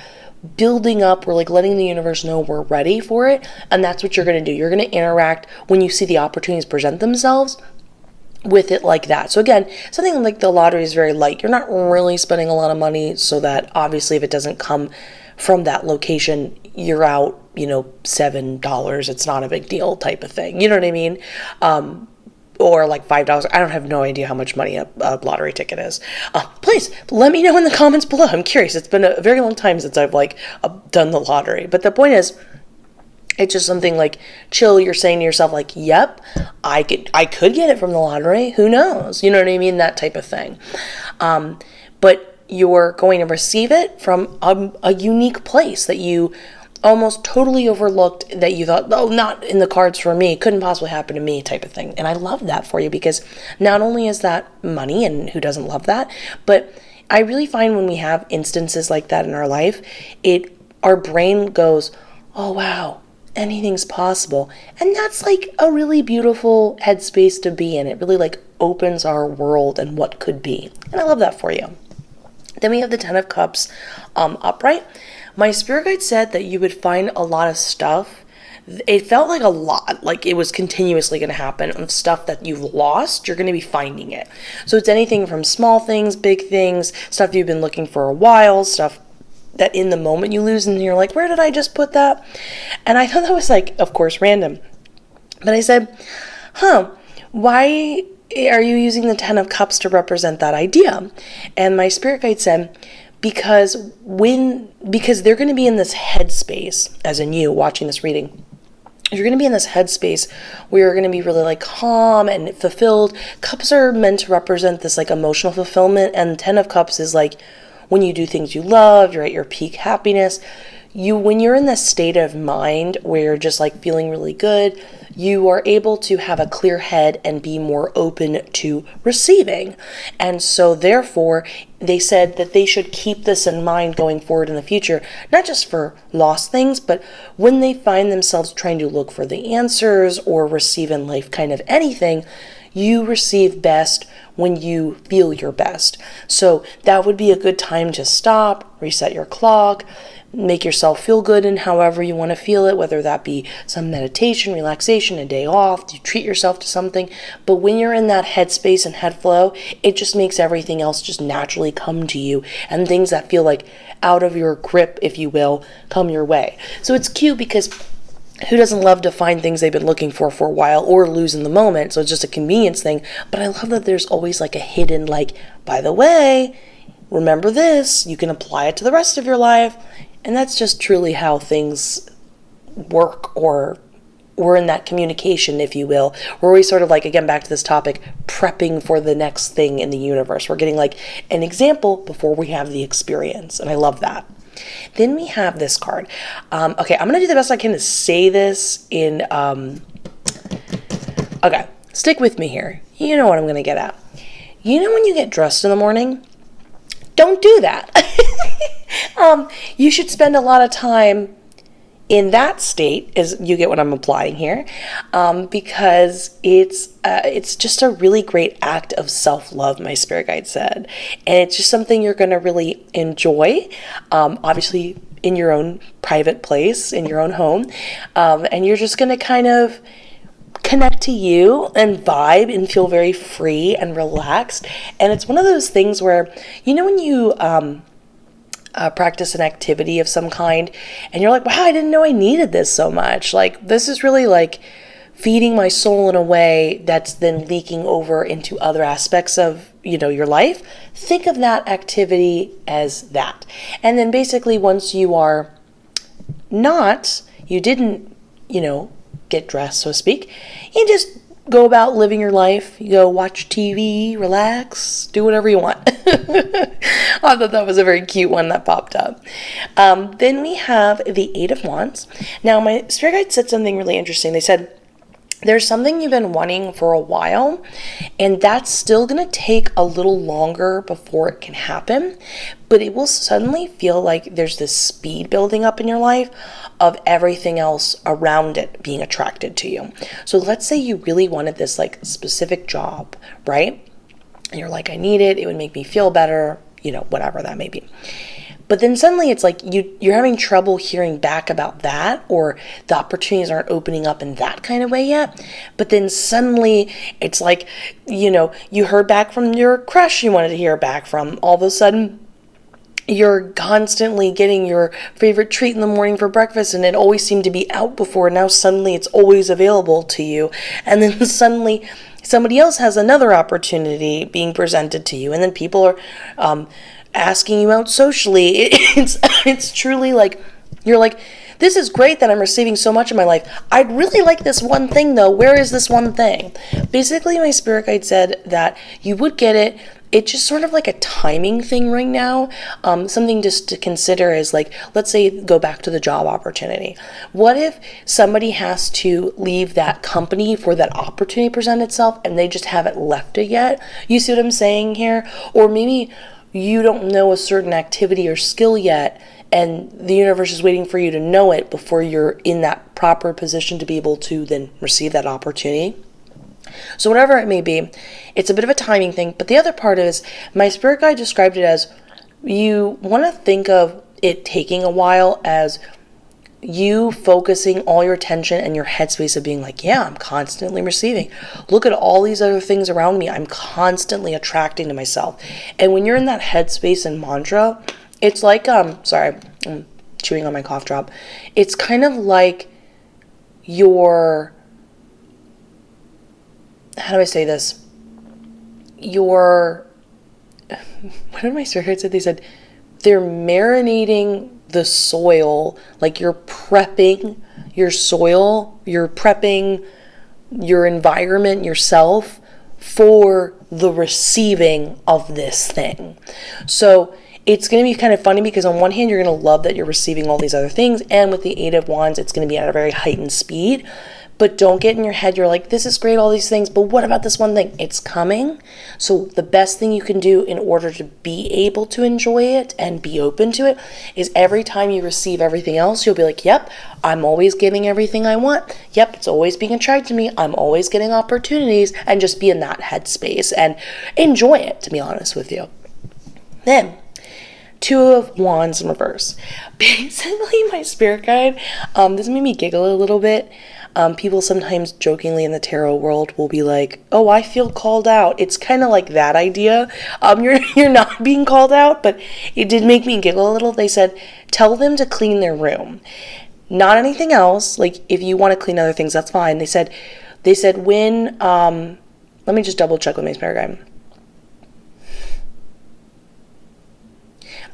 building up, we're like letting the universe know we're ready for it. And that's what you're going to do. You're going to interact when you see the opportunities present themselves with it like that. So again, something like the lottery is very light. You're not really spending a lot of money, so that obviously if it doesn't come from that location, you're out, $7. It's not a big deal type of thing. You know what I mean? Or like $5. I don't have no idea how much money a lottery ticket is. Please let me know in the comments below. I'm curious. It's been a very long time since I've done the lottery. But the point is, it's just something like chill. You're saying to yourself, like, yep, I could get it from the lottery. Who knows? You know what I mean? That type of thing. But you're going to receive it from a unique place that you almost totally overlooked, that you thought, oh, not in the cards for me. Couldn't possibly happen to me type of thing. And I love that for you, because not only is that money, and who doesn't love that, but I really find when we have instances like that in our life, our brain goes, oh, wow, anything's possible. And that's like a really beautiful headspace to be in. It really like opens our world and what could be. And I love that for you. Then we have the Ten of Cups upright. My spirit guide said that you would find a lot of stuff. It felt like a lot, like it was continuously going to happen, of stuff that you've lost. You're going to be finding it. So it's anything from small things, big things, stuff you've been looking for a while, stuff that in the moment you lose and you're like, where did I just put that? And I thought that was like, of course, random. But I said, why are you using the Ten of Cups to represent that idea? And my spirit guide said, because they're going to be in this headspace, as in you watching this reading, you're going to be in this headspace where you're going to be really like calm and fulfilled. Cups are meant to represent this like emotional fulfillment, and Ten of Cups is like when you do things you love, you're at your peak happiness. When you're in this state of mind where you're just like feeling really good, you are able to have a clear head and be more open to receiving. And so therefore, they said that they should keep this in mind going forward in the future, not just for lost things, but when they find themselves trying to look for the answers or receive in life kind of anything, you receive best when you feel your best. So that would be a good time to stop, reset your clock, make yourself feel good in however you want to feel it, whether that be some meditation, relaxation, a day off, you treat yourself to something. But when you're in that headspace and head flow, it just makes everything else just naturally come to you, and things that feel like out of your grip, if you will, come your way. So it's cute because who doesn't love to find things they've been looking for a while or lose in the moment? So it's just a convenience thing. But I love that there's always like a hidden, like, by the way, remember this, you can apply it to the rest of your life. And that's just truly how things work, or we're in that communication, if you will. We're always sort of like, again, back to this topic, prepping for the next thing in the universe. We're getting like an example before we have the experience. And I love that. Then we have this card. Okay, I'm going to do the best I can to say this in, okay, stick with me here. You know what I'm going to get at. You know when you get dressed in the morning? Don't do that. You should spend a lot of time in that state, is you get what I'm applying here, because it's just a really great act of self-love, my spirit guide said, and it's just something you're going to really enjoy, obviously in your own private place, in your own home, and you're just going to kind of connect to you and vibe and feel very free and relaxed. And it's one of those things where, you know, when you practice an activity of some kind and you're like, wow, I didn't know I needed this so much. Like, this is really like feeding my soul in a way that's then leaking over into other aspects of, you know, your life. Think of that activity as that. And then basically once you are you didn't, you know, get dressed, so to speak, you just go about living your life. You go watch TV, relax, do whatever you want. I thought that was a very cute one that popped up. Then we have the Eight of Wands. Now, my spirit guide said something really interesting. They said, there's something you've been wanting for a while, and that's still going to take a little longer before it can happen, but it will suddenly feel like there's this speed building up in your life of everything else around it being attracted to you. So let's say you really wanted this like specific job, right? And you're like, I need it. It would make me feel better, you know, whatever that may be. But then suddenly it's like you're having trouble hearing back about that, or the opportunities aren't opening up in that kind of way yet. But then suddenly it's like, you know, you heard back from your crush you wanted to hear back from. All of a sudden you're constantly getting your favorite treat in the morning for breakfast, and it always seemed to be out before. Now suddenly it's always available to you. And then suddenly somebody else has another opportunity being presented to you. And then people are asking you out socially. It's truly like, you're like, this is great that I'm receiving so much in my life. I'd really like this one thing though. Where is this one thing? Basically, my spirit guide said that you would get it. It's just sort of like a timing thing right now. Something just to consider is like, let's say go back to the job opportunity. What if somebody has to leave that company for that opportunity to present itself and they just haven't left it yet? You see what I'm saying here? Or maybe you don't know a certain activity or skill yet, and the universe is waiting for you to know it before you're in that proper position to be able to then receive that opportunity. So whatever it may be, it's a bit of a timing thing. But the other part is, my spirit guide described it as, you want to think of it taking a while as you focusing all your attention and your headspace of being like, yeah, I'm constantly receiving. Look at all these other things around me. I'm constantly attracting to myself. And when you're in that headspace and mantra, it's like, sorry, I'm chewing on my cough drop. It's kind of like your, how do I say this? What did my spirit guide say? They said they're marinating the soil, like you're prepping your soil, you're prepping your environment, yourself, for the receiving of this thing. So it's going to be kind of funny because on one hand, you're going to love that you're receiving all these other things, and with the Eight of Wands, it's going to be at a very heightened speed. But don't get in your head, you're like, this is great, all these things, but what about this one thing? It's coming. So the best thing you can do in order to be able to enjoy it and be open to it is every time you receive everything else, you'll be like, yep, I'm always getting everything I want. Yep, it's always being attracted to me. I'm always getting opportunities, and just be in that headspace and enjoy it, to be honest with you. Then, Two of Wands in reverse. Basically, my spirit guide, this made me giggle a little bit. People sometimes jokingly in the tarot world will be like, oh, I feel called out. It's kind of like that idea. You're not being called out, but it did make me giggle a little. They said, tell them to clean their room. Not anything else. Like, if you want to clean other things, that's fine. They said when, let me just double check with my spirit guide.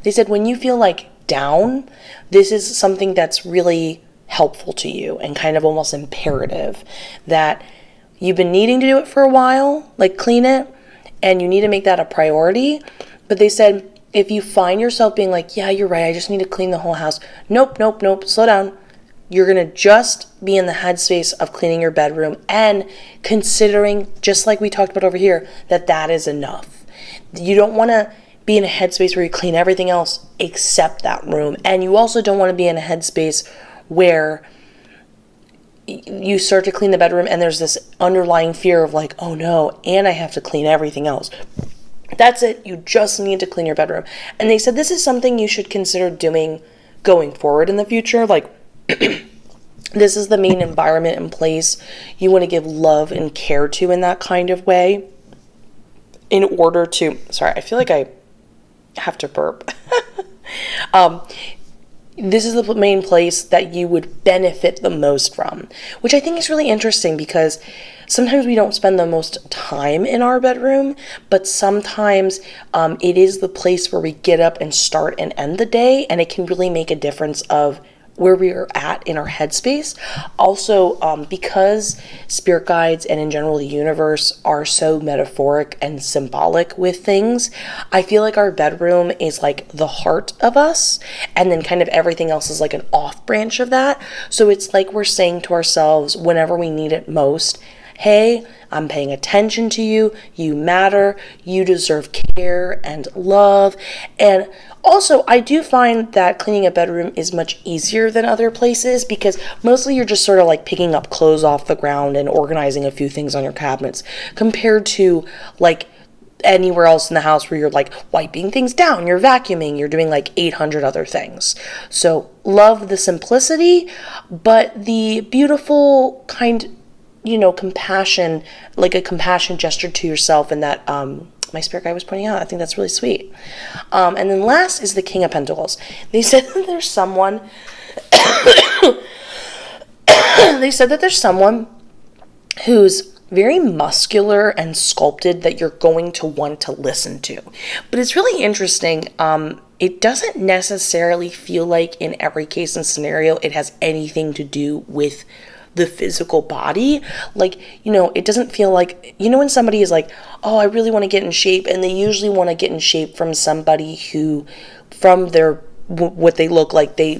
They said when you feel like down, this is something that's really helpful to you and kind of almost imperative, that you've been needing to do it for a while, like clean it, and you need to make that a priority. But they said if you find yourself being like, yeah, you're right, I just need to clean the whole house. Nope, slow down. You're going to just be in the headspace of cleaning your bedroom and considering, just like we talked about over here, that is enough. You don't want to be in a headspace where you clean everything else except that room. And you also don't want to be in a headspace where you start to clean the bedroom and there's this underlying fear of like, oh no, and I have to clean everything else. That's it. You just need to clean your bedroom. And they said this is something you should consider doing going forward in the future. Like, this is the main environment and place you want to give love and care to in that kind of way, in order to, sorry, I feel like I have to burp. This is the main place that you would benefit the most from, which I think is really interesting because sometimes we don't spend the most time in our bedroom, but sometimes it is the place where we get up and start and end the day, and it can really make a difference of where we are at in our headspace. Also, because spirit guides and in general the universe are so metaphoric and symbolic with things, I feel like our bedroom is like the heart of us, and then kind of everything else is like an off branch of that. So it's like we're saying to ourselves whenever we need it most, hey, I'm paying attention to you, you matter, you deserve care and love. And also, I do find that cleaning a bedroom is much easier than other places because mostly you're just sort of like picking up clothes off the ground and organizing a few things on your cabinets, compared to like anywhere else in the house where you're like wiping things down, you're vacuuming, you're doing like 800 other things. So love the simplicity, but the beautiful kind, compassion, like a compassion gesture to yourself, and that my spirit guide was pointing out. I think that's really sweet. And then last is the King of Pentacles. They said that there's someone who's very muscular and sculpted that you're going to want to listen to. But it's really interesting. It doesn't necessarily feel like in every case and scenario it has anything to do with the physical body. Like, it doesn't feel like, when somebody is like, oh, I really want to get in shape, and they usually want to get in shape from somebody who, from their what they look like, they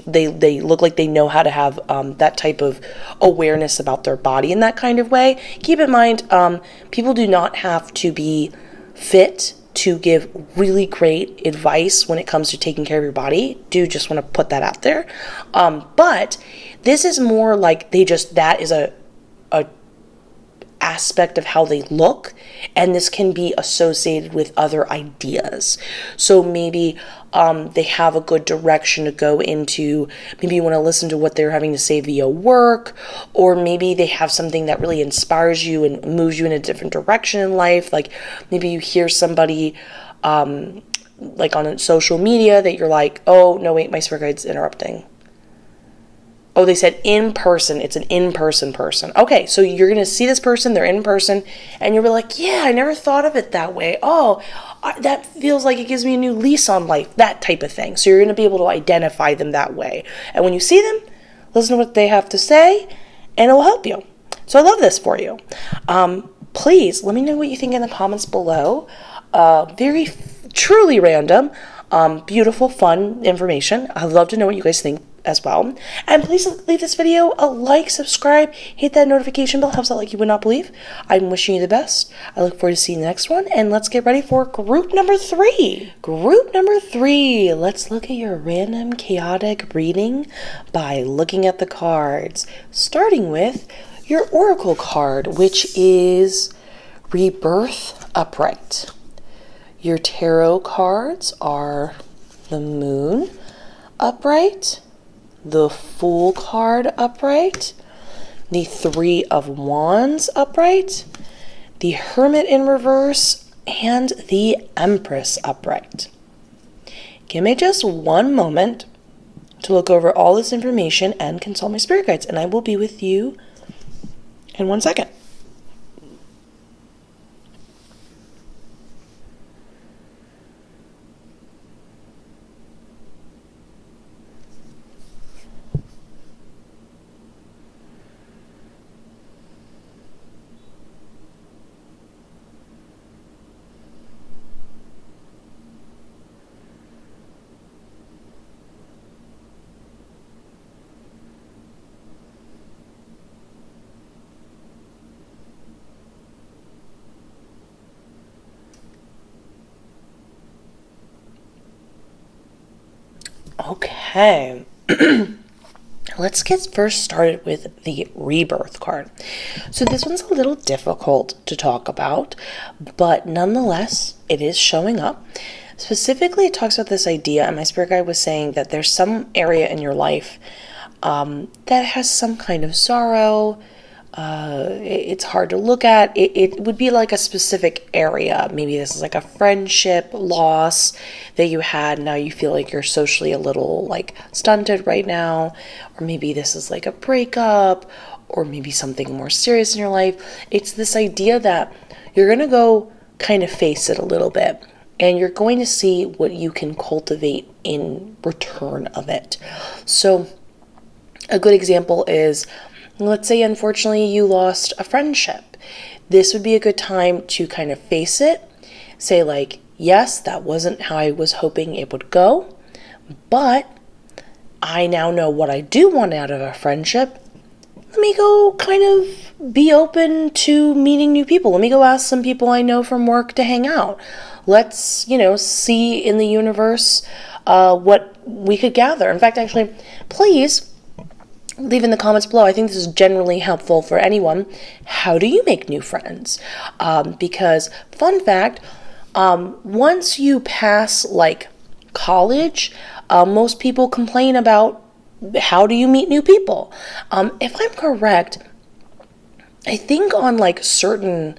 look like they know how to have that type of awareness about their body in that kind of way. Keep in mind, people do not have to be fit to give really great advice when it comes to taking care of your body. Do just want to put that out there. But this is more like that is a aspect of how they look, and this can be associated with other ideas. So maybe they have a good direction to go into. Maybe you want to listen to what they're having to say via work, or maybe they have something that really inspires you and moves you in a different direction in life. Like maybe you hear somebody like on social media that you're like, oh no, wait, my spirit guide's interrupting. Oh, they said in person. It's an in-person person. Okay, so you're going to see this person, they're in person, and you'll be like, yeah, I never thought of it that way. Oh, that feels like it gives me a new lease on life, that type of thing. So you're going to be able to identify them that way. And when you see them, listen to what they have to say, and it will help you. So I love this for you. Please let me know what you think in the comments below. Truly random, beautiful, fun information. I'd love to know what you guys think as well. And please leave this video a like, subscribe, hit that notification bell, helps out like you would not believe. I'm wishing you the best. I look forward to seeing the next one, and let's get ready for group number 3. Group number 3, let's look at your random chaotic reading by looking at the cards, starting with your oracle card, which is Rebirth Upright. Your tarot cards are the Moon upright, the Fool card upright, the Three of Wands upright, the Hermit in reverse, and the Empress upright. Give me just one moment to look over all this information and consult my spirit guides, and I will be with you in 1 second. Okay. Let's get first started with the rebirth card. So this one's a little difficult to talk about, but nonetheless, it is showing up. Specifically, it talks about this idea, and my spirit guide was saying that there's some area in your life that has some kind of sorrow. It's hard to look at. It would be like a specific area. Maybe this is like a friendship loss that you had. Now you feel like you're socially a little like stunted right now. Or maybe this is like a breakup, or maybe something more serious in your life. It's this idea that you're going to go kind of face it a little bit, and you're going to see what you can cultivate in return of it. So a good example is, let's say, unfortunately, you lost a friendship. This would be a good time to kind of face it. Say like, yes, that wasn't how I was hoping it would go, but I now know what I do want out of a friendship. Let me go kind of be open to meeting new people. Let me go ask some people I know from work to hang out. Let's, see in the universe what we could gather. In fact, actually, please leave in the comments below. I think this is generally helpful for anyone. How do you make new friends? Because, fun fact, once you pass like college, most people complain about how do you meet new people. If I'm correct, I think on like certain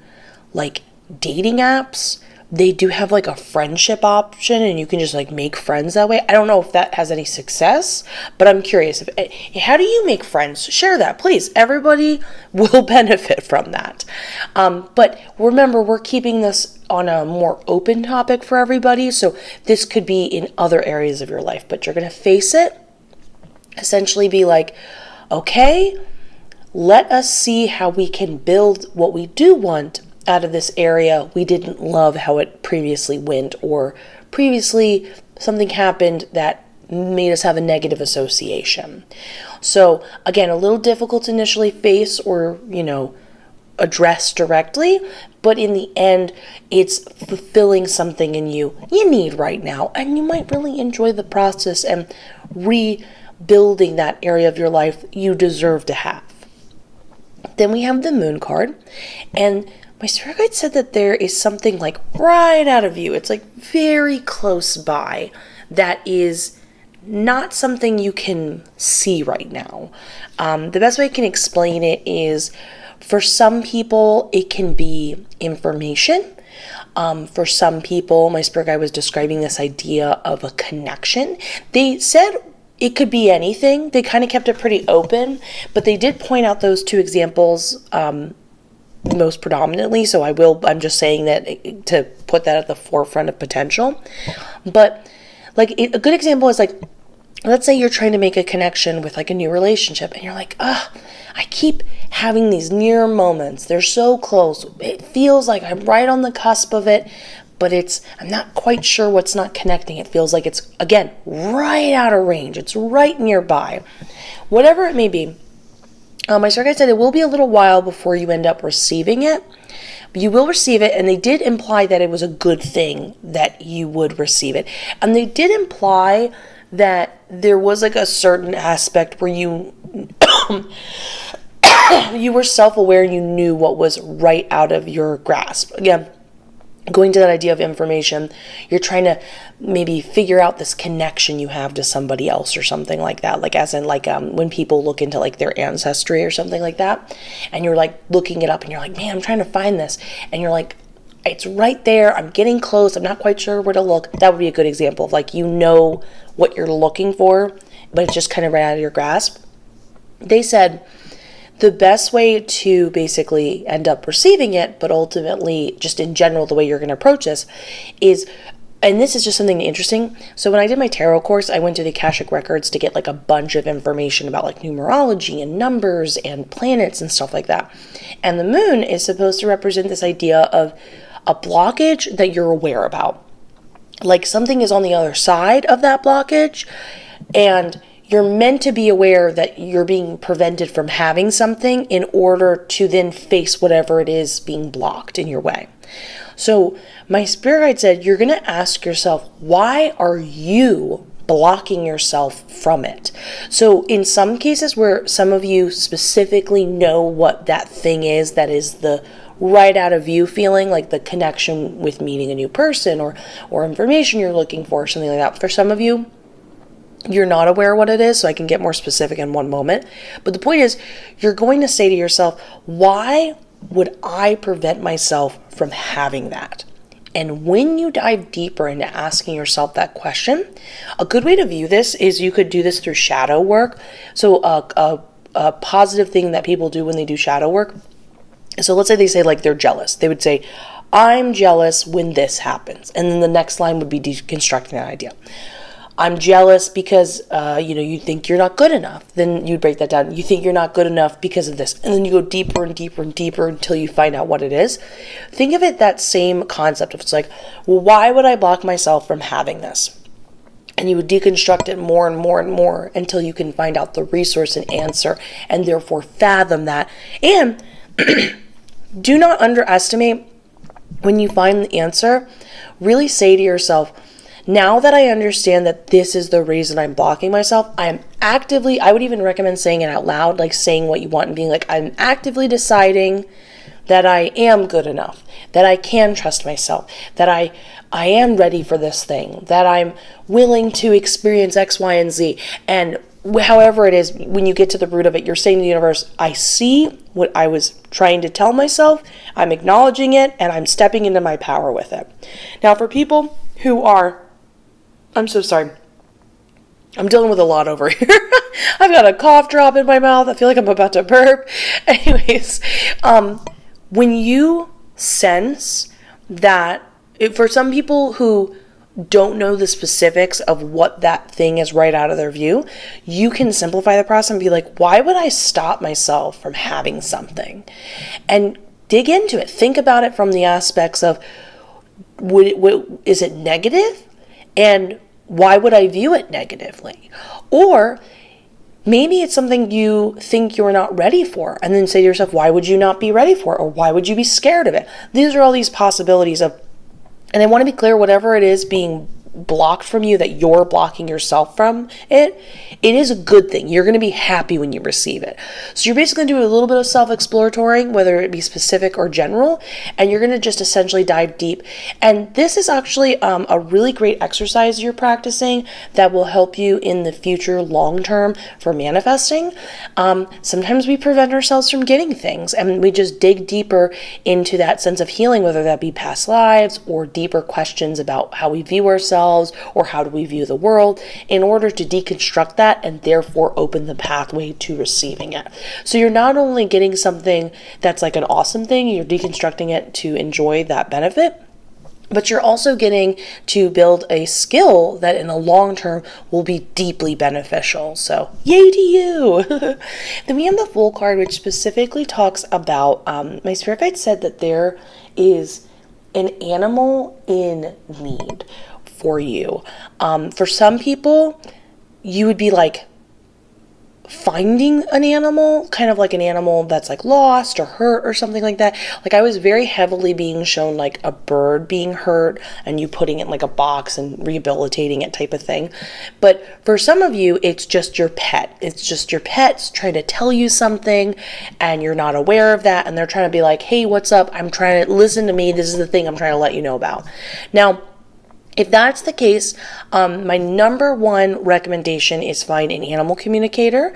like dating apps, they do have like a friendship option, and you can just like make friends that way. I don't know if that has any success, but I'm curious. How do you make friends? Share that, please. Everybody will benefit from that. But remember, we're keeping this on a more open topic for everybody. So this could be in other areas of your life, but you're going to face it. Essentially be like, okay, let us see how we can build what we do want out of this area. We didn't love how it previously went, or previously something happened that made us have a negative association. So again, a little difficult to initially face or, address directly, but in the end, it's fulfilling something in you need right now, and you might really enjoy the process and rebuilding that area of your life you deserve to have. Then we have the Moon card, and my spirit guide said that there is something like right out of you. It's like very close by that is not something you can see right now. The best way I can explain it is, for some people, it can be information. For some people, my spirit guide was describing this idea of a connection. They said it could be anything. They kind of kept it pretty open, but they did point out those two examples most predominantly. So I'm just saying that to put that at the forefront of potential. But like a good example is like, let's say you're trying to make a connection with like a new relationship, and you're like, I keep having these near moments. They're so close. It feels like I'm right on the cusp of it, but I'm not quite sure what's not connecting. It feels like it's, again, right out of range. It's right nearby. Whatever it may be, my spirit guide said it will be a little while before you end up receiving it. But you will receive it, and they did imply that it was a good thing that you would receive it. And they did imply that there was like a certain aspect where you you were self-aware, and you knew what was right out of your grasp. Again, going to that idea of information, you're trying to maybe figure out this connection you have to somebody else or something like that. Like as in like when people look into like their ancestry or something like that, and you're like looking it up, and you're like, man, I'm trying to find this. And you're like, it's right there. I'm getting close. I'm not quite sure where to look. That would be a good example of like, what you're looking for, but it's just kind of right out of your grasp. They said the best way to basically end up receiving it, but ultimately just in general, the way you're going to approach this is, and this is just something interesting. So when I did my tarot course, I went to the Akashic Records to get like a bunch of information about like numerology and numbers and planets and stuff like that. And the moon is supposed to represent this idea of a blockage that you're aware about. Like something is on the other side of that blockage, and you're meant to be aware that you're being prevented from having something in order to then face whatever it is being blocked in your way. So my spirit guide said, you're going to ask yourself, why are you blocking yourself from it. So in some cases where some of you specifically know what that thing is, that is the right out of you feeling, like the connection with meeting a new person or information you're looking for, something like that. For some of you, you're not aware what it is, so I can get more specific in one moment. But the point is, you're going to say to yourself, why would I prevent myself from having that? And when you dive deeper into asking yourself that question, a good way to view this is you could do this through shadow work. So a positive thing that people do when they do shadow work. So let's say they say like they're jealous. They would say, I'm jealous when this happens. And then the next line would be deconstructing that idea. I'm jealous because, you think you're not good enough. Then you'd break that down. You think you're not good enough because of this. And then you go deeper and deeper and deeper until you find out what it is. Think of it that same concept of it's like, well, why would I block myself from having this? And you would deconstruct it more and more and more until you can find out the resource and answer and therefore fathom that. And do not underestimate when you find the answer. Really say to yourself, now that I understand that this is the reason I'm blocking myself, I would even recommend saying it out loud, like saying what you want and being like, I'm actively deciding that I am good enough, that I can trust myself, that I am ready for this thing, that I'm willing to experience X, Y, and Z. And however it is, when you get to the root of it, you're saying to the universe, I see what I was trying to tell myself, I'm acknowledging it, and I'm stepping into my power with it. Now, for people who are, I'm so sorry, I'm dealing with a lot over here. I've got a cough drop in my mouth. I feel like I'm about to burp. Anyways, when you sense that, for some people who don't know the specifics of what that thing is right out of their view, you can simplify the process and be like, why would I stop myself from having something? And dig into it. Think about it from the aspects of, is it negative? And why would I view it negatively? Or maybe it's something you think you're not ready for, and then say to yourself, why would you not be ready for it? Or why would you be scared of it? These are all these possibilities of, and I want to be clear, whatever it is being blocked from you, that you're blocking yourself from it is a good thing. You're going to be happy when you receive it. So you're basically going to do a little bit of self-exploratoring, whether it be specific or general, and you're going to just essentially dive deep. And this is actually a really great exercise you're practicing that will help you in the future long-term for manifesting. Sometimes we prevent ourselves from getting things, and we just dig deeper into that sense of healing, whether that be past lives or deeper questions about how we view ourselves or how do we view the world, in order to deconstruct that and therefore open the pathway to receiving it. So you're not only getting something that's like an awesome thing, you're deconstructing it to enjoy that benefit, but you're also getting to build a skill that in the long term will be deeply beneficial. So yay to you. Then we have the Fool card, which specifically talks about, my spirit guide said that there is an animal in need for you. For some people, you would be like finding an animal, kind of like an animal that's like lost or hurt or something like that. Like I was very heavily being shown like a bird being hurt and you putting it in like a box and rehabilitating it type of thing. But for some of you, it's just your pet. It's just your pet's trying to tell you something and you're not aware of that. And they're trying to be like, hey, what's up? I'm trying to listen to me. This is the thing I'm trying to let you know about. Now, if that's the case, my number one recommendation is find an animal communicator.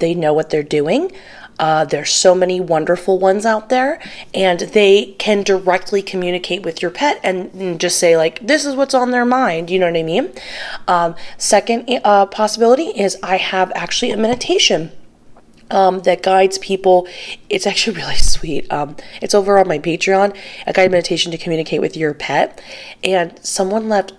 They know what they're doing. There's so many wonderful ones out there, and they can directly communicate with your pet and just say like, this is what's on their mind. You know what I mean? Second possibility is I have actually a meditation that guides people. It's actually really sweet. It's over on my Patreon, a guided meditation to communicate with your pet. And someone left,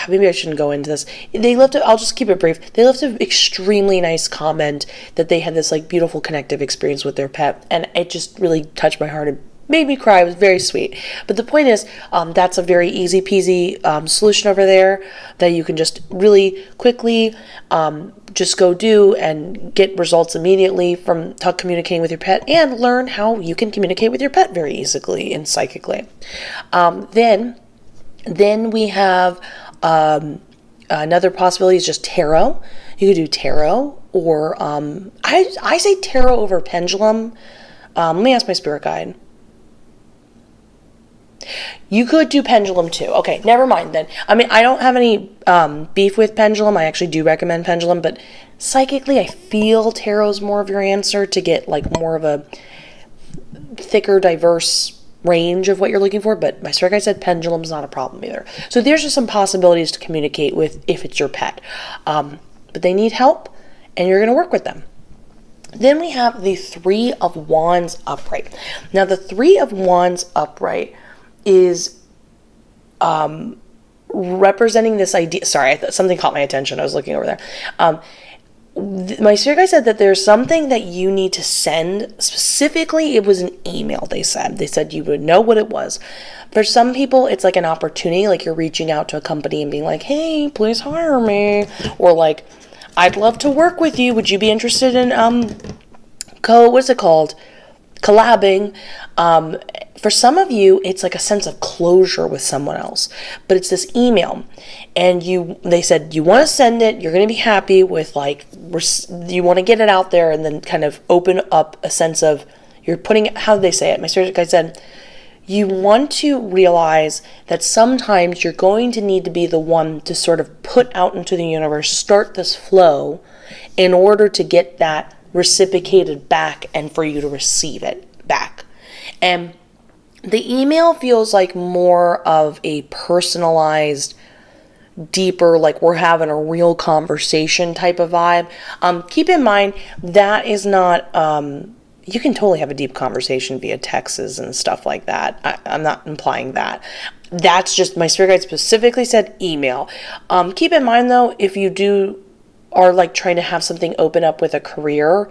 maybe I shouldn't go into this. I'll just keep it brief. They left an extremely nice comment that they had this like beautiful connective experience with their pet. And it just really touched my heart and made me cry. It was very sweet. But the point is, that's a very easy peasy solution over there that you can just really quickly just go do and get results immediately from communicating with your pet, and learn how you can communicate with your pet very easily and psychically. Then we have Another possibility is just tarot. You could do tarot, or I say tarot over pendulum. Let me ask my spirit guide. You could do pendulum too. Okay, never mind then. I mean, I don't have any beef with pendulum. I actually do recommend pendulum, but psychically, I feel tarot's more of your answer to get like more of a thicker, diverse range of what you're looking for. But my spirit guide said pendulum's not a problem either. So there's just some possibilities to communicate with if it's your pet. But they need help, and you're going to work with them. Then we have the Three of Wands upright. Now, the Three of Wands upright is representing this idea. Sorry, something caught my attention. I was looking over there. My spirit guide said that there's something that you need to send. Specifically, it was an email, they said. They said you would know what it was. For some people, it's like an opportunity, like you're reaching out to a company and being like, hey, please hire me. Or like, I'd love to work with you. Would you be interested in, what's it called? Collabing. For some of you, it's like a sense of closure with someone else, but it's this email, and they said you want to send it. You're going to be happy with like, you want to get it out there and then kind of open up a sense of, you're putting it, how did they say it? My spirit guide said, you want to realize that sometimes you're going to need to be the one to sort of put out into the universe, start this flow in order to get that reciprocated back and for you to receive it back. And the email feels like more of a personalized, deeper, like we're having a real conversation type of vibe. Keep in mind, that is not, you can totally have a deep conversation via texts and stuff like that. I'm not implying that. That's just, my spirit guide specifically said email. Keep in mind though, if you are like trying to have something open up with a career,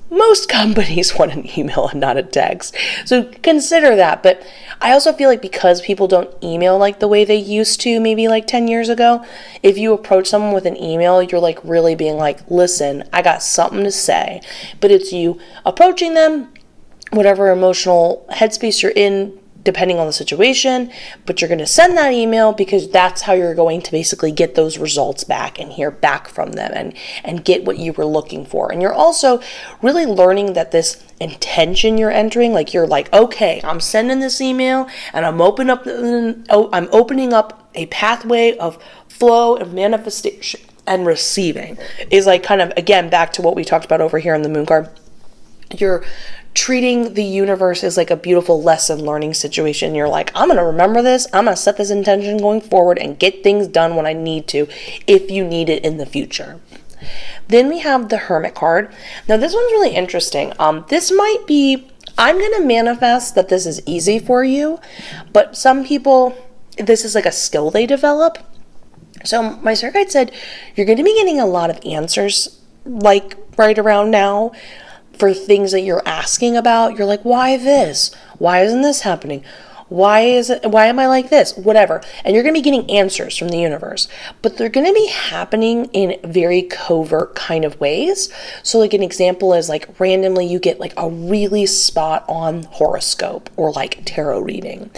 most companies want an email and not a text. So consider that. But I also feel like because people don't email like the way they used to, maybe like 10 years ago, if you approach someone with an email, you're like really being like, listen, I got something to say. But it's you approaching them, whatever emotional headspace you're in, depending on the situation, but you're going to send that email because that's how you're going to basically get those results back and hear back from them and get what you were looking for. And you're also really learning that this intention you're entering, like you're like, okay, I'm sending this email and I'm opening up a pathway of flow and manifestation and receiving, is like kind of, again, back to what we talked about over here in the moon card. You're treating the universe as like a beautiful lesson learning situation. You're like, I'm going to remember this. I'm going to set this intention going forward and get things done when I need to, if you need it in the future. Then we have the Hermit card. Now this one's really interesting. This might be, I'm going to manifest that this is easy for you, but some people, this is like a skill they develop. So my spirit guide said, you're going to be getting a lot of answers like right around now, for things that you're asking about. You're like, why this? Why isn't this happening? Why am I like this? Whatever. And you're going to be getting answers from the universe, but they're going to be happening in very covert kind of ways. So like an example is like randomly you get like a really spot on horoscope or like tarot reading,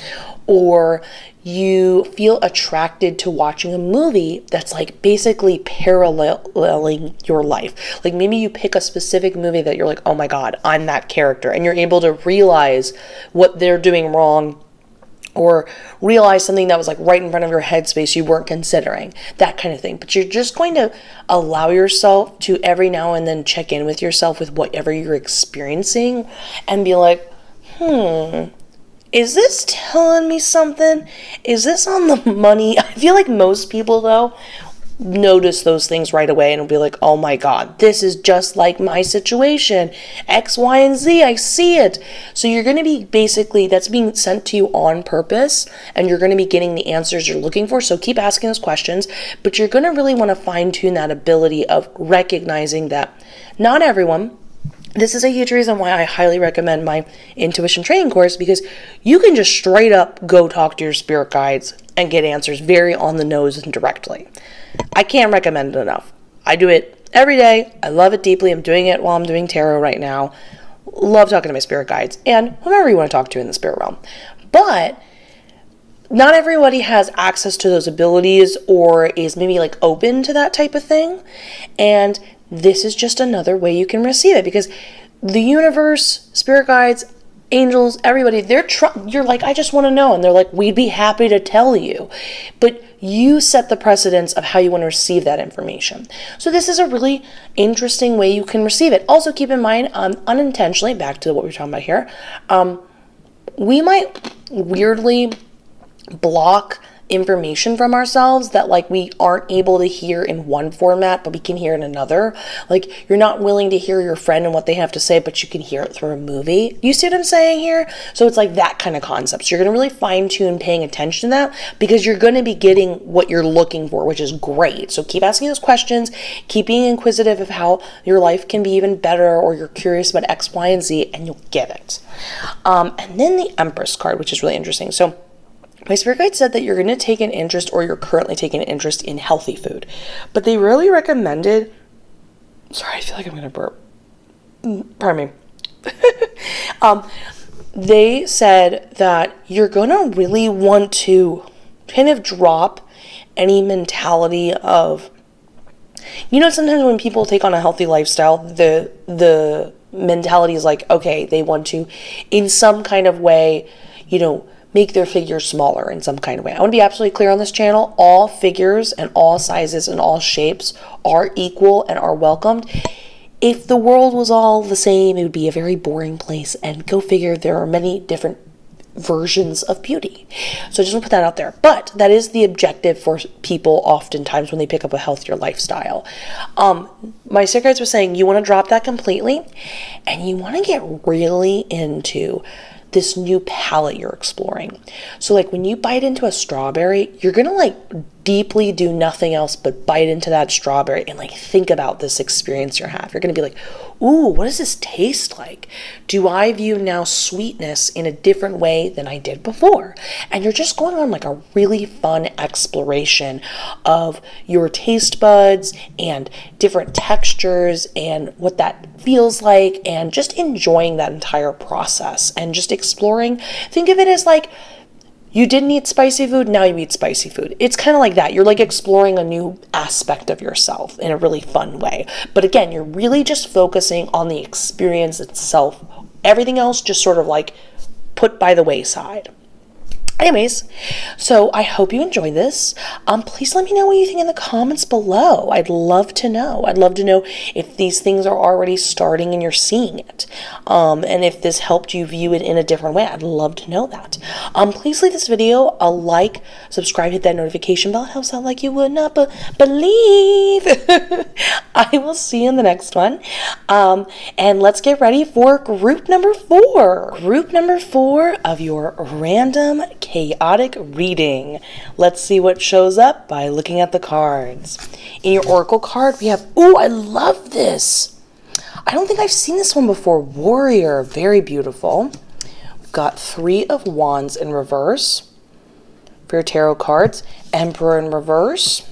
or you feel attracted to watching a movie that's like basically paralleling your life. Like maybe you pick a specific movie that you're like, oh my God, I'm that character. And you're able to realize what they're doing wrong, or realize something that was like right in front of your headspace you weren't considering, that kind of thing. But you're just going to allow yourself to every now and then check in with yourself with whatever you're experiencing and be like, is this telling me something? Is this on the money? I feel like most people, though, notice those things right away and will be like, oh my God, this is just like my situation. X, Y, and Z, I see it. So you're going to be basically, that's being sent to you on purpose, and you're going to be getting the answers you're looking for. So keep asking those questions, but you're going to really want to fine tune that ability of recognizing that not everyone. This is a huge reason why I highly recommend my intuition training course, because you can just straight up go talk to your spirit guides and get answers very on the nose and directly. I can't recommend it enough. I do it every day. I love it deeply. I'm doing it while I'm doing tarot right now. Love talking to my spirit guides and whomever you want to talk to in the spirit realm. But not everybody has access to those abilities or is maybe like open to that type of thing. And this is just another way you can receive it, because the universe, spirit guides, angels, everybody, you're like, I just want to know. And they're like, we'd be happy to tell you. But you set the precedence of how you want to receive that information. So this is a really interesting way you can receive it. Also keep in mind, unintentionally, back to what we're talking about here, we might weirdly block information from ourselves that like we aren't able to hear in one format, but we can hear in another. Like you're not willing to hear your friend and what they have to say, but you can hear it through a movie. You see what I'm saying here? So it's like that kind of concept. So you're going to really fine tune paying attention to that, because you're going to be getting what you're looking for, which is great. So keep asking those questions, keep being inquisitive of how your life can be even better, or you're curious about X, Y, and Z, and you'll get it. And then the Empress card, which is really interesting. So my spirit guide said that you're going to take an interest, or you're currently taking an interest in healthy food. But they really recommended, sorry, I feel like I'm going to burp. Pardon me. They said that you're going to really want to kind of drop any mentality of, sometimes when people take on a healthy lifestyle, the mentality is like, okay, they want to, in some kind of way, make their figures smaller in some kind of way. I want to be absolutely clear on this channel. All figures and all sizes and all shapes are equal and are welcomed. If the world was all the same, it would be a very boring place. And go figure, there are many different versions of beauty. So I just want to put that out there. But that is the objective for people oftentimes when they pick up a healthier lifestyle. My spirit guides were saying you want to drop that completely, and you want to get really into this new palette you're exploring. So like when you bite into a strawberry, you're gonna like deeply do nothing else but bite into that strawberry and like think about this experience you have. You're gonna be like, ooh, what does this taste like? Do I view now sweetness in a different way than I did before? And you're just going on like a really fun exploration of your taste buds and different textures and what that feels like, and just enjoying that entire process and just exploring. Think of it as like, you didn't eat spicy food, now you eat spicy food. It's kind of like that. You're like exploring a new aspect of yourself in a really fun way. But again, you're really just focusing on the experience itself. Everything else just sort of like put by the wayside. Anyways, so I hope you enjoy this. Please let me know what you think in the comments below. I'd love to know. I'd love to know if these things are already starting and you're seeing it. And if this helped you view it in a different way, I'd love to know that. Please leave this video a like, subscribe, hit that notification bell. It helps out like you would not believe. I will see you in the next one. And let's get ready for group number 4. Group number 4 of your random chaotic reading. Let's see what shows up by looking at the cards. In your oracle card, we have, ooh, I love this. I don't think I've seen this one before. Warrior, very beautiful. We've got 3 of Wands in reverse. For your tarot cards, Emperor in reverse.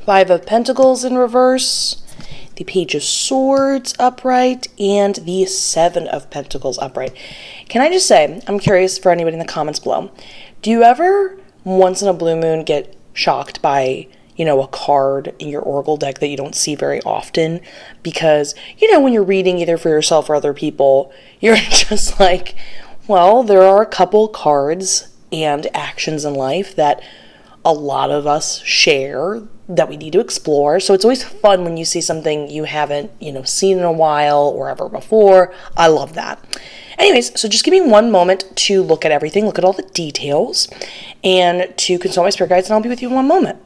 5 of Pentacles in reverse. The Page of Swords upright, and the 7 of Pentacles upright. Can I just say, I'm curious for anybody in the comments below, do you ever, once in a blue moon, get shocked by, a card in your oracle deck that you don't see very often? Because, when you're reading either for yourself or other people, you're just like, well, there are a couple cards and actions in life that a lot of us share that we need to explore. So it's always fun when you see something you haven't, seen in a while or ever before. I love that. Anyways, so just give me one moment to look at everything, look at all the details, and to consult my spirit guides, and I'll be with you in one moment.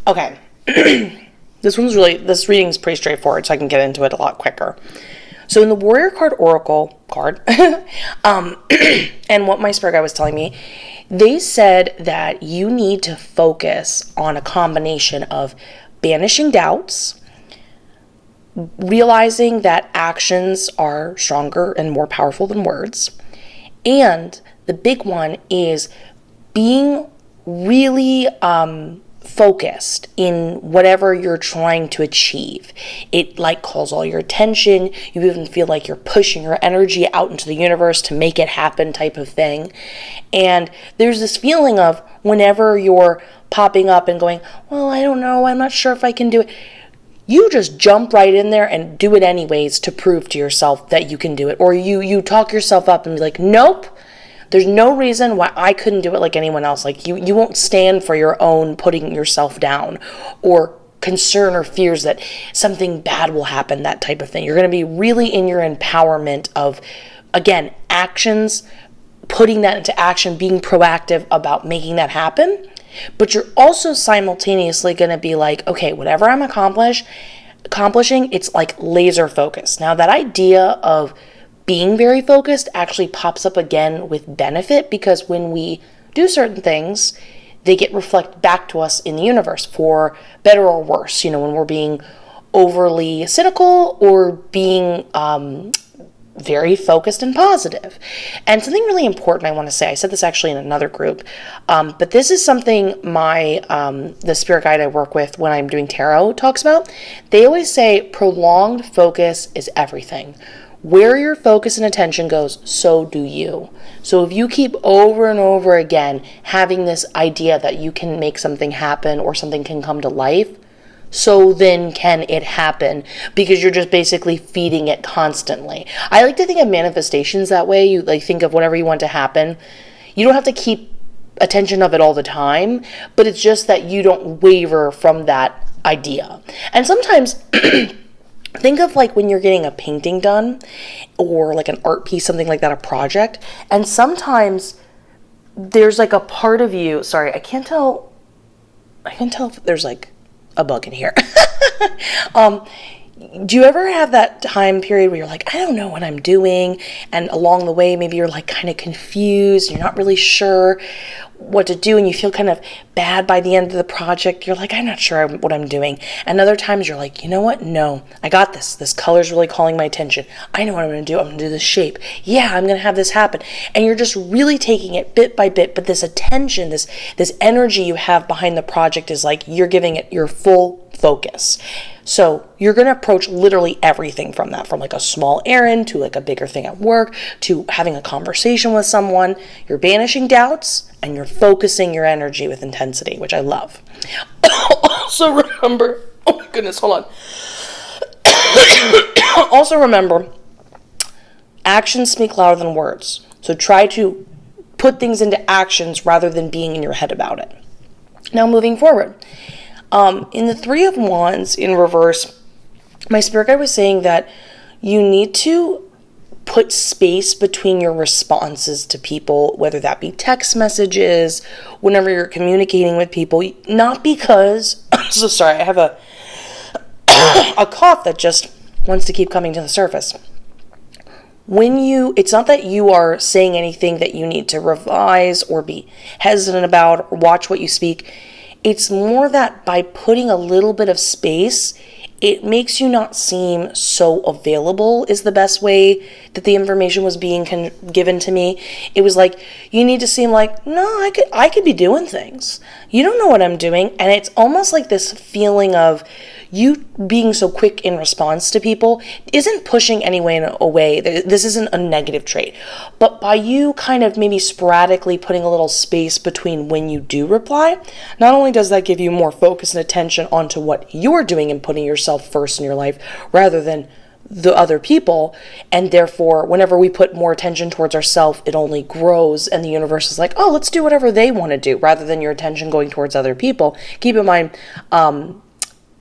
Okay, this reading is pretty straightforward, so I can get into it a lot quicker. So in the Warrior card oracle card, and what my spirit guide was telling me, they said that you need to focus on a combination of banishing doubts, realizing that actions are stronger and more powerful than words. And the big one is being really focused in whatever you're trying to achieve. It like calls all your attention. You even feel like you're pushing your energy out into the universe to make it happen type of thing. And there's this feeling of whenever you're popping up and going, well, I don't know, I'm not sure if I can do it. You just jump right in there and do it anyways to prove to yourself that you can do it. Or you talk yourself up and be like, nope, there's no reason why I couldn't do it like anyone else. Like you won't stand for your own putting yourself down or concern or fears that something bad will happen, that type of thing. You're going to be really in your empowerment of, again, actions, putting that into action, being proactive about making that happen. But you're also simultaneously going to be like, okay, whatever I'm accomplishing, it's like laser focused. Now that idea of being very focused actually pops up again with benefit, because when we do certain things, they get reflected back to us in the universe for better or worse. You know, when we're being overly cynical or being very focused and positive. And something really important I want to say, I said this actually in another group, but this is something the spirit guide I work with when I'm doing tarot talks about. They always say prolonged focus is everything. Where your focus and attention goes, so do you. So if you keep over and over again having this idea that you can make something happen or something can come to life, so then can it happen, because you're just basically feeding it constantly. I like to think of manifestations that way. You like think of whatever you want to happen. You don't have to keep attention of it all the time, but it's just that you don't waver from that idea. And sometimes think of like when you're getting a painting done or like an art piece, something like that, a project. And sometimes there's like a part of you, sorry, I can tell if there's like a bug in here. Do you ever have that time period where you're like, I don't know what I'm doing, and along the way maybe you're like kind of confused, you're not really sure what to do, and you feel kind of bad by the end of the project, you're like, I'm not sure what I'm doing. And other times you're like, you know what, no, I got this color's really calling my attention, I know what I'm going to do, I'm going to do this shape, yeah, I'm going to have this happen. And you're just really taking it bit by bit, but this attention, this energy you have behind the project is like you're giving it your full focus. So you're going to approach literally everything from that, from like a small errand to like a bigger thing at work to having a conversation with someone. You're banishing doubts and you're focusing your energy with intensity, which I love. Also remember, oh my goodness, hold on. Also remember, actions speak louder than words. So try to put things into actions rather than being in your head about it. Now moving forward. In the Three of Wands in reverse, my spirit guide was saying that you need to put space between your responses to people, whether that be text messages, whenever you're communicating with people, not because, I'm so sorry, I have a cough that just wants to keep coming to the surface. It's not that you are saying anything that you need to revise or be hesitant about or watch what you speak. It's more that by putting a little bit of space, it makes you not seem so available is the best way that the information was being given to me. It was like, you need to seem like, no, I could be doing things. You don't know what I'm doing. And it's almost like this feeling of you being so quick in response to people isn't pushing anyone away. This isn't a negative trait. But by you kind of maybe sporadically putting a little space between when you do reply, not only does that give you more focus and attention onto what you're doing and putting yourself first in your life rather than the other people, and therefore whenever we put more attention towards ourselves, it only grows, and the universe is like, oh, let's do whatever they want to do rather than your attention going towards other people. Keep in mind,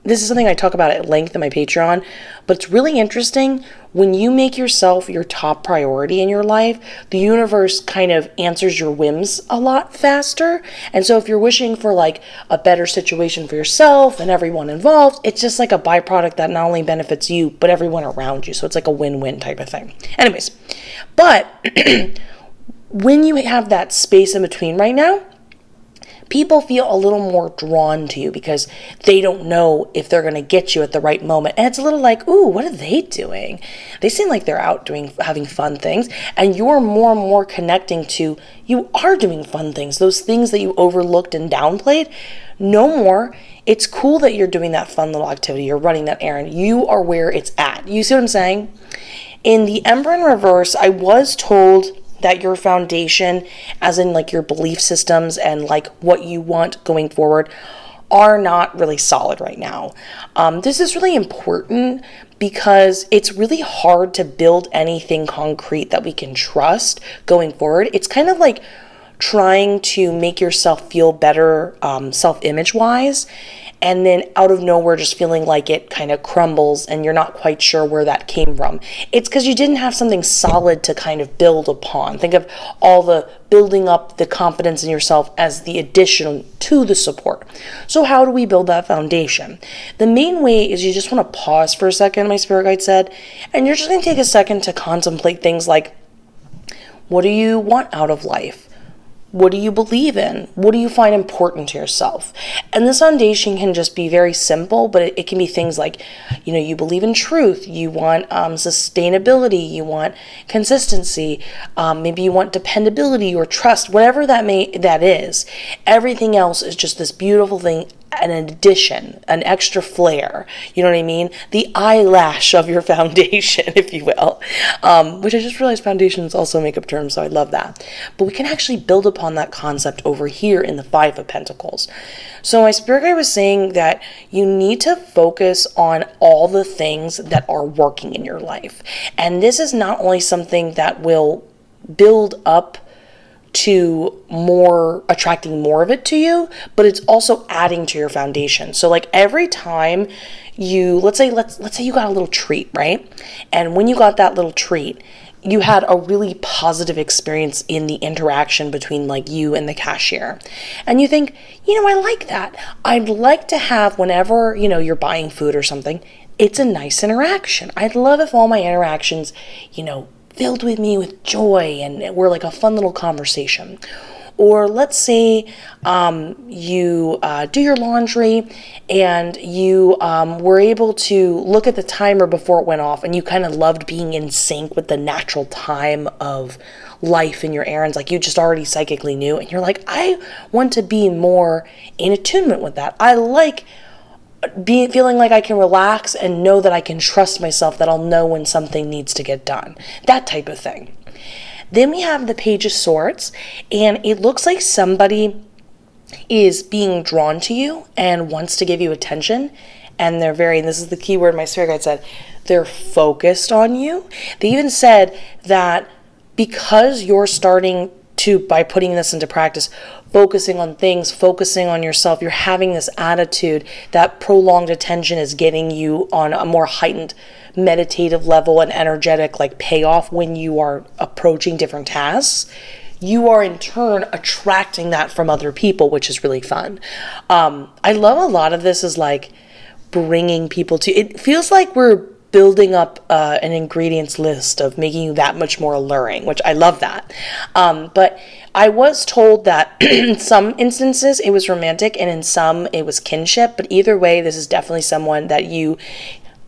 this is something I talk about at length in my Patreon, but it's really interesting. When you make yourself your top priority in your life, the universe kind of answers your whims a lot faster. And so if you're wishing for like a better situation for yourself and everyone involved, it's just like a byproduct that not only benefits you, but everyone around you. So it's like a win-win type of thing. Anyways, but when you have that space in between right now, people feel a little more drawn to you because they don't know if they're going to get you at the right moment. And it's a little like, ooh, what are they doing? They seem like they're out having fun things. And you're more and more connecting to, you are doing fun things. Those things that you overlooked and downplayed, no more. It's cool that you're doing that fun little activity. You're running that errand. You are where it's at. You see what I'm saying? In the Emperor in reverse, I was told that your foundation, as in like your belief systems and like what you want going forward, are not really solid right now. This is really important because it's really hard to build anything concrete that we can trust going forward. It's kind of like trying to make yourself feel better self-image wise, and then out of nowhere just feeling like it kind of crumbles and you're not quite sure where that came from. It's because you didn't have something solid to kind of build upon. Think of all the building up the confidence in yourself as the addition to the support. So how do we build that foundation? The main way is you just want to pause for a second, my spirit guide said, and you're just going to take a second to contemplate things like, what do you want out of life? What do you believe in? What do you find important to yourself? And this foundation can just be very simple, but it can be things like, you believe in truth, you want sustainability, you want consistency, maybe you want dependability or trust, whatever that is. Everything else is just this beautiful thing, an addition, an extra flair, you know what I mean? The eyelash of your foundation, if you will, which I just realized foundation is also a makeup term, so I love that. But we can actually build upon that concept over here in the Five of Pentacles. So my spirit guide was saying that you need to focus on all the things that are working in your life. And this is not only something that will build up to more, attracting more of it to you, but it's also adding to your foundation. So like every time you, let's say you got a little treat, right? And when you got that little treat, you had a really positive experience in the interaction between like you and the cashier. And you think, I like that. I'd like to have, whenever, you're buying food or something, it's a nice interaction. I'd love if all my interactions, filled with me with joy and we're like a fun little conversation. Or let's say you do your laundry and you were able to look at the timer before it went off, and you kind of loved being in sync with the natural time of life in your errands. Like you just already psychically knew, and you're like, I want to be more in attunement with that. I like feeling like I can relax and know that I can trust myself, that I'll know when something needs to get done. That type of thing. Then we have the Page of Swords, and it looks like somebody is being drawn to you and wants to give you attention, and this is the key word my spirit guide said, they're focused on you. They even said that because you're starting to, by putting this into practice, focusing on things, focusing on yourself, you're having this attitude that prolonged attention is getting you on a more heightened meditative level and energetic like payoff when you are approaching different tasks. You are in turn attracting that from other people, which is really fun. I love a lot of this is like bringing people to, it feels like we're building up an ingredients list of making you that much more alluring, which I love that. But I was told that in some instances it was romantic and in some it was kinship, but either way, this is definitely someone that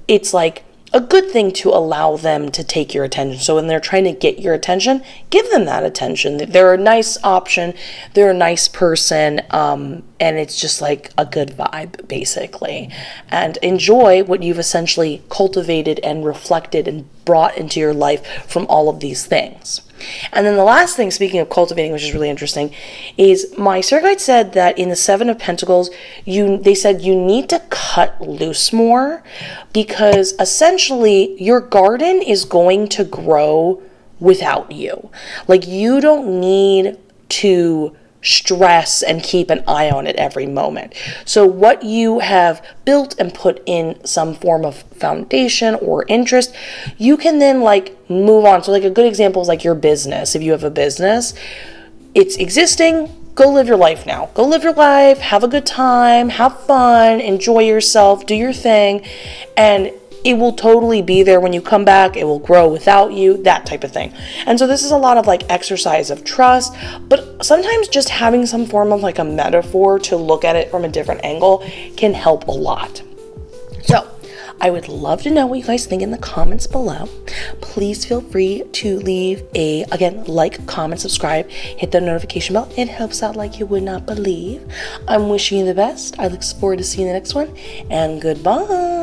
it's like a good thing to allow them to take your attention. So when they're trying to get your attention, give them that attention. They're a nice option. They're a nice person. And it's just like a good vibe, basically. And enjoy what you've essentially cultivated and reflected and brought into your life from all of these things. And then the last thing, speaking of cultivating, which is really interesting, is my spirit guide said that in the Seven of Pentacles, they said you need to cut loose more, because essentially your garden is going to grow without you. Like you don't need to stress and keep an eye on it every moment. So what you have built and put in some form of foundation or interest, you can then like move on. So like a good example is like your business. If you have a business, it's existing, go live your life now. Go live your life, have a good time, have fun, enjoy yourself, do your thing. And it will totally be there when you come back. It will grow without you, that type of thing. And so this is a lot of like exercise of trust, but sometimes just having some form of like a metaphor to look at it from a different angle can help a lot. So I would love to know what you guys think in the comments below. Please feel free to leave again, like, comment, subscribe, hit the notification bell. It helps out like you would not believe. I'm wishing you the best. I look forward to seeing the next one, and goodbye.